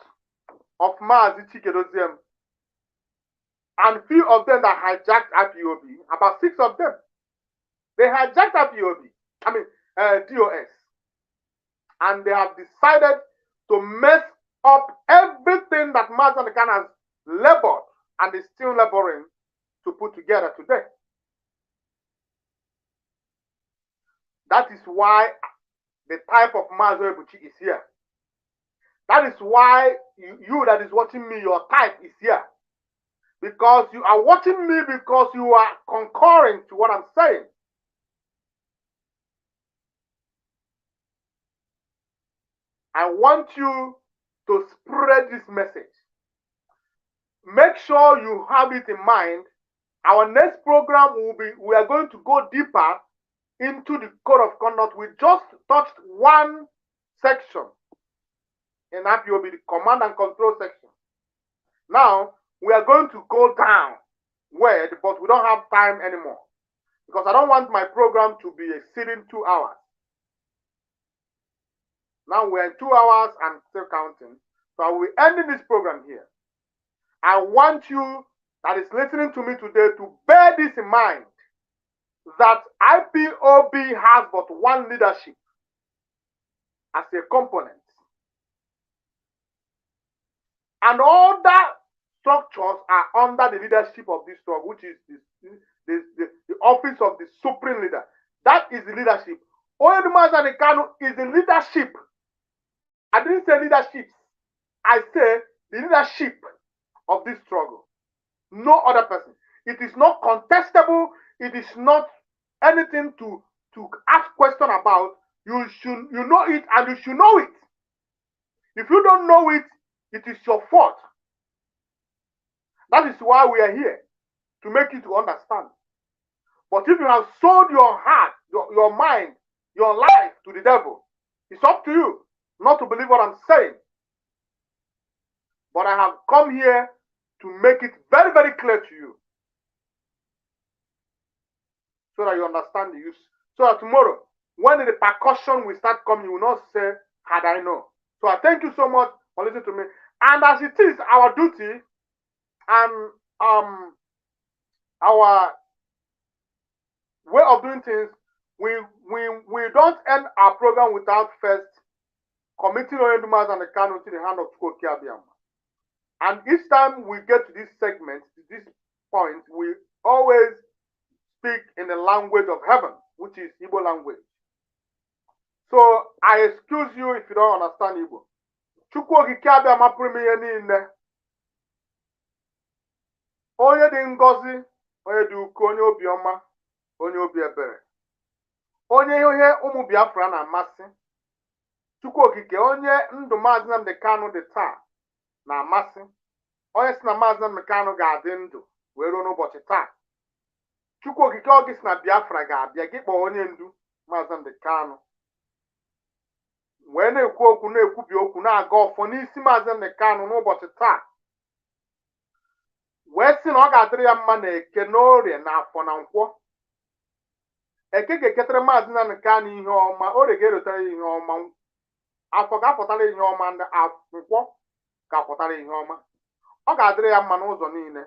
of Mazi Chike Doziem and few of them that hijacked IPOB, about 6 of them. They hijacked IPOB, DOS. And they have decided to mess up everything that Mazi Nnamdi Kanu has labored and is still laboring to put together today. That is why the type of Mazi Ebuchi is here. That is why you that is watching me, your type is here. Because you are watching me because you are concurring to what I'm saying. I want you to spread this message. Make sure you have it in mind. Our next program we are going to go deeper into the code of conduct. We just touched one section in IPOB, the command and control section. Now, we are going to go down word, but we don't have time anymore because I don't want my program to be exceeding 2 hours. Now we're in 2 hours and still counting. So I will be ending this program here. I want you that is listening to me today to bear this in mind, that IPOB has but one leadership as a component. And all that structures are under the leadership of this struggle, which is the office of the supreme leader. That is the leadership. Oyedumazan Kanu is the leadership. I didn't say leadership. I say the leadership of this struggle. No other person. It is not contestable. It is not anything to ask question about. You know it, and you should know it. If you don't know it, it is your fault. That is why we are here, to make you to understand. But if you have sold your heart, your mind, your life to the devil, it's up to you not to believe what I'm saying. But I have come here to make it very, very clear to you, so that you understand the use. So that tomorrow, when the repercussion will start coming, you will not say, had I known. So I thank you so much for listening to me. And as it is our duty and our way of doing things, we don't end our program without first committing Oyedumazan Kanu to the hand of Chukwuoke Abiama. And each time we get to this segment, to this point, we always speak in the language of heaven, which is Igbo language. So I excuse you if you don't understand Igbo. Chukwuoke Abiama pụrụ m ihe niile. Onye dị ngọzi, onye dị uko, onye obiọma, onye obi ebere. Onye ihe ụmụ Biafra na-amasị. Chukwuokike, onye ndụ Maazị Nnamdi Kanu dị taa na-amasị. Onye si na Maazị Nnamdi Kanu ga-adị ndụ wee ruo n'ụbọchị taa. Chukwuokike, ọ gị si na Biafra ga-abịa, gị kpọọ onye ndu Maazị Nnamdi Kanu wee na-ekwu okwu, na-ekwubi okwu, na-aga ọfọ n'isi Maazị Nnamdi Kanu n'ụbọchị taa, wee sị na ọ ga-adịrị ya mma na Eke, n'Orie, na Afọ, na Nkwọ. Eke ga-eketara Maazị Nnamdi Kanu ihe ọma, Orie ga-erotara ya ihe ọma, Afọ ga-apụtara ihe ọma, ndị Nkwọ ga-apụtara ihe ọma. Ọ ga-adịrị ya mma n'ụzọ niile.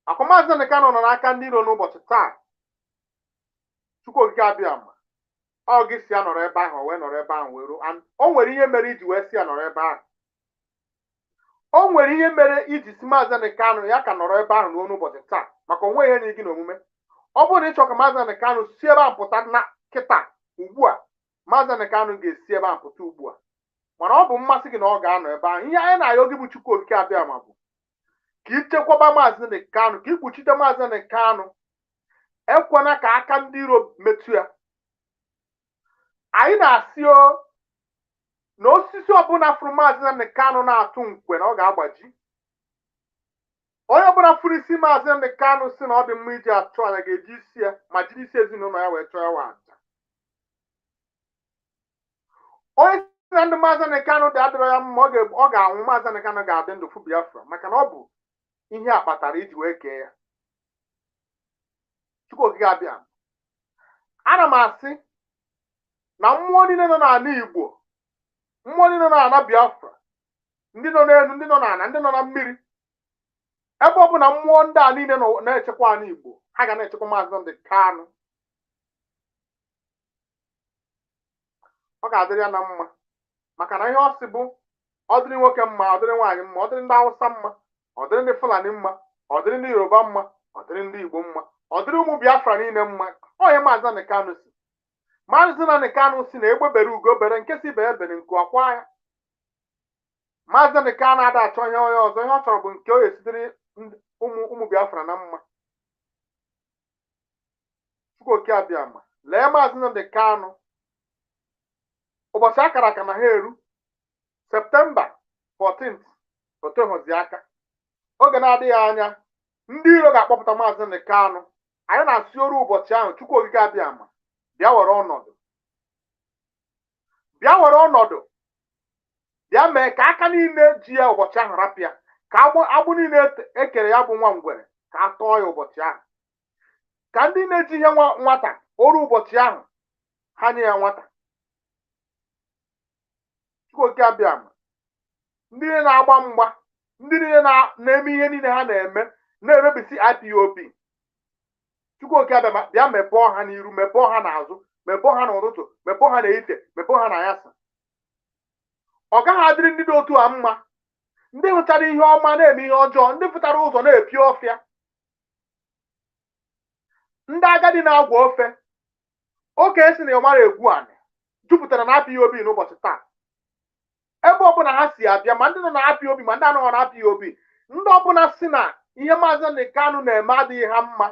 Akwa Maazị Nnamdi Kanu nọ n'aka ndị iro n'ụbọchị taa. Chukwuokike Abiama, ọ gị si ya nọrọ ebe ahụ, wee nọrọ ebe ahụ wee ruo. O nwere ihe mere iji wee si ya nọrọ ebe ahụ. O nwere ihe mere iji si Maazị Nnamdi Kanu ya ka nọrọ ebe ahụ ruo n'ụbọchị taa, maka onwe ihe nye gị n'omume. Ọ bụrụ na ị chọrọ ka Maazị Nnamdi Kanu si ebe ahụ pụta na kịta ugbu a, Maazị Nnamdi Kanu ga-esi ebe ahụ pụta ugbu a. Mana ọ bụ mmasị gị na ọ ga-anọ ebe ahụ. Ihe anyị na-ayọ gị bụ Chukwuokike Abiama bụ ka ị chekwaba Maazị Nnamdi Kanu, ka ị kpuchite Maazị Nnamdi Kanu. Ekwana ka aka ndị iro metụ ya. Anyị na-asị na osisi ọbụla fụrụ Maazị Nnamdi Kanu na-atụ nkwe na ọ ga-agbaji. Onye ọbụla fụrụ isi Maazị Nnamdi Kanu si na ọ dị mma iji achụ anya ga-eji isi ya ma jiri isi ezinụlọ ya wee chọọ ya wa aja. Onye si na ndị Maazị Nnamdi Kanu dị adịrọ ya mma, ọ ga-anwụ, Maazị Nnamdi Kanu ga-adị ndụ fụ Biafra, maka na ọ bụ ihe a kpatara iji wee kee ya. Chukwuokike Abiama, ana m asị na mmụọ niile nọ n'ala Igbo, mmụọ niile nọ n'ala Biafra, ndị nọ n'elu, ndị nọ n'ala, ndị nọ na mmiri, ebe ọ bụ na mmụọ ndị a niile na-echekwa ala Igbo, ha ga na-echekwa Maazị Nnamdi Kanu. Ọ ga-adịrị ya na mma, maka na ihe ọ sị bụ ọ dịrị nwoke mma, ọ dịrị nwaanyị mma, ọ dịrị ndị Hausa mma, ọ dịrị ndị Fulani mma, ọ dịrị ndị Yoruba mma, ọ dịrị ndị Igbo mma, ọ dịrị ụmụ Biafra niile mma. Onye Maazị Nnamdi Kanu si. Maazị Nnamdi Kanu si na egbe bere ugo bere, nke si bere bere nke ọkwa ya. Maazị Nnamdi Kanu ada achọ ihe onye ọzọ, ihe ọ chọrọ bụ nke o esitere ụmụ Biafra na mma. Chukwuokike Abiama, lee Maazị Nnamdi Kanu ụbọchị akara aka na ha eru Septemba 14th otehozi aka oge na-adịghị anya ndị iro ga-akpọpụta Maazị Nnamdi Kanu. Anyị na-asị oru ụbọchị ahụ Chukwu okike abịa ama bịa were ọnọdụ, bịa were ọnọdụ, bịa mee ka aka niile ji ya ụbọchị ahụ rapịa, ka agbụ niile ekere ya bụ nwa ngwere ka a tọọ ya ụbọchị ahụ, ka ndị na-eji ihe nwata oru ụbọchị ahụ ha nye ya nwata. Chukwu okike abịa ama ndị niile na-agba mgba, ndị niile na-eme ihe niile ha na-eme na-emebisi IPOB, Chukwu okike abịa bịa mepee ha n'iru, mepee ha n'azụ, mepee ha n'ụtụtụ, mepee ha n'ehihie, mepee ha n'anyasị. Ọ gaghị adịrị ndị dị otu a mma, ndị hụtara ihe ọma na-eme ihe ọjọọ, ndị fụtara ụzọ na-epi ọfịa, ndị agadi na-agwa ofe. Oke esi na ịmara egwu anị jupụtara na IPOB n'ụbọchị taa. Ebe ọbụla ha si abịa, ma ndị nọ na IPOB ma ndị anọghị na IPOB, ndị ọbụla si na ihe Maazị Nnamdi Kanu na-eme adịghị ha mma,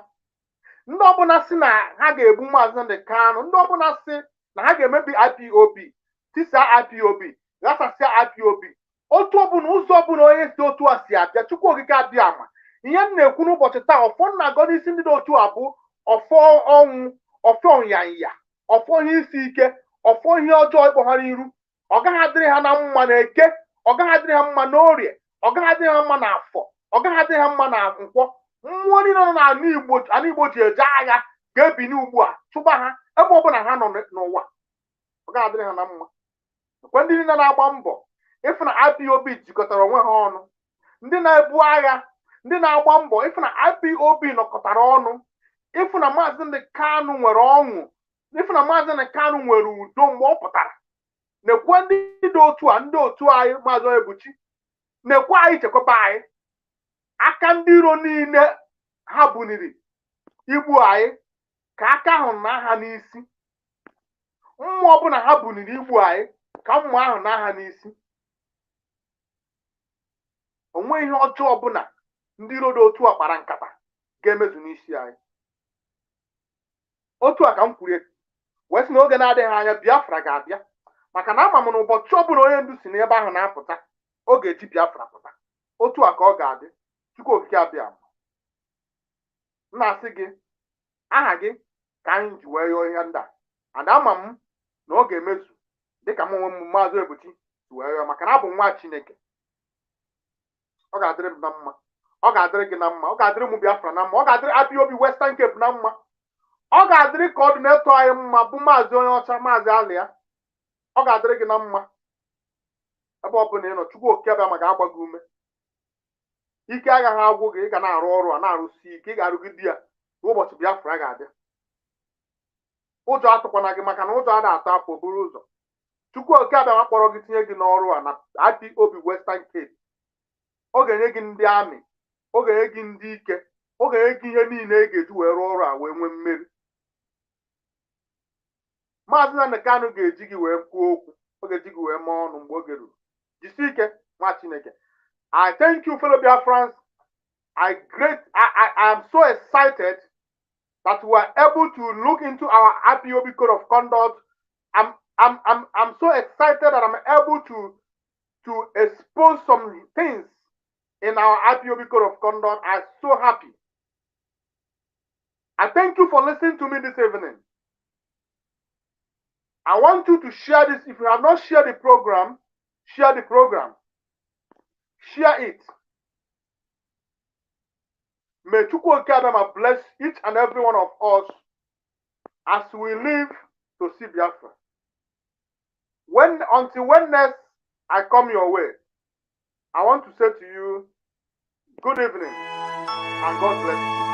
ndị ọbụla si na ha ga-egbu Maazị Nnamdi Kanu, ndị ọbụla si na ha ga-emebi IPOB, tisa IPOB, ghasasịa IPOB, otu ọbụla ụzọ ọbụla onye si otu a si abịa, Chukwu okike abịa ama ihe m na-ekwu n'ụbọchị taa. Ọfọ nna-agọ n'isi ndị dị otu a bụ ọfọ ọnwụ, ọfọ nyanya, ọfọ ihe isi ike, ọfọ ihe ọjọọ ịkpọ ha n'iru. Ọ gaghị adịrị ha na mma na Eke, ọ gaghị adịrị ha mma na Orie, ọ gaghị adịrị ha mma na Afọ, ọ gaghị adịrị ha mma na Nkwọ. Mmụọ niile nọ n'ala Igbo ji eje agha ga-ebini ugbu a chụba ha ebe ọbụla ha nọ n'ụwa. Ọ gaghị adịrị ha na mma. Ekwe ndị niile na-agba mbọ ịfụ na IPOB jikọtara onwe ha ọnụ, ndị na-ebu agha, ndị na-agba mbọ ịfụ na IPOB nọkọtara ọnụ, ịfụ na Maazị Nnamdi Kanu nwere ọṅụ, ịfụ na Maazị Nnamdi Kanu nwere udo mgbe ọ pụtara. Na-ekwe ndị dị otu a, ndị otu anyị Maazị Ebuchi, na-ekwe anyị chekwaba anyị. Aka ndị iro niile ha buniri igbu anyị ka aka ahụ na ha n'isi. Mmụọ ọbụla ha buniri igbu anyị ka mmụọ ahụ na ha n'isi. O nweghị ihe ọjọọ ọbụla ndị iro dị otu a kpara nkata ga-emezu n'isi anyị. Otu a ka m kwuru wee sị na oge na-adịghị anya Biafra ga-abịa, maka na ama m na ụbọchị ọbụla onye ndu si n'ebe ahụ na-apụta ọ ga-eji Biafra pụta. Otu a ka ọ ga-adị. Chukwu okike abịa m na-asị gị aha gị ka anyị ji wee yọọ ihe ndị a, and ama m na ọ ga-emezu dịka m onwe m Maazị Ebuchi si wee yọọ, maka na abụ nwa Chineke. Ọ ga-adịrị m na mma, ọ ga-adịrị gị na mma, ọ ga-adịrị ụmụ Biafra na mma, ọ ga-adịrị IPOB Western Cape na mma, ọ ga-adịrị coordinator anyị mma bụ Maazị onye ọcha Maazị Alia. Ọ ga-adịrị gị na mma ebe ọ bụla ị nọ. Chukwu okike abịa ma ga-agba gị ume. Ike agaghị agwụ gị, ị ga na-arụ ọrụ a na-arụsi ike, ị ga-arụgide ya n'ụbọchị Biafra ga-abịa. Ụjọ atụkwana gị, maka na ụjọ ada atọ afọ buru ụzọ. Chukwu okike abịa ma kpọrọ gị tinye gị n'ọrụ a na IPOB Western Cape. Ọ ga-enye gị ndị amị, ọ ga-enye gị ndị ike, ọ ga-enye gị ihe niile ị ga-eji wee rụọ ọrụ a wee nwee mmeri. Maazị Nnamdi Kanu ga-eji gị wee kwuo okwu, ọ ga-eji gị wee mee ọnụ mgbe oge ruru. Jisie ike nwa Chineke. I thank you, fellow Biafrans. I am so excited that we are able to look into our IPOB code of conduct. I'm so excited that I'm able to expose some things in our IPOB code of conduct. I'm so happy. I thank you for listening to me this evening. I want you to share this. If you have not shared the program, share the program. Share it. May Chukwu Okike bless each and every one of us as we live to see Biafra. Until when next I come your way, I want to say to you, good evening and God bless you.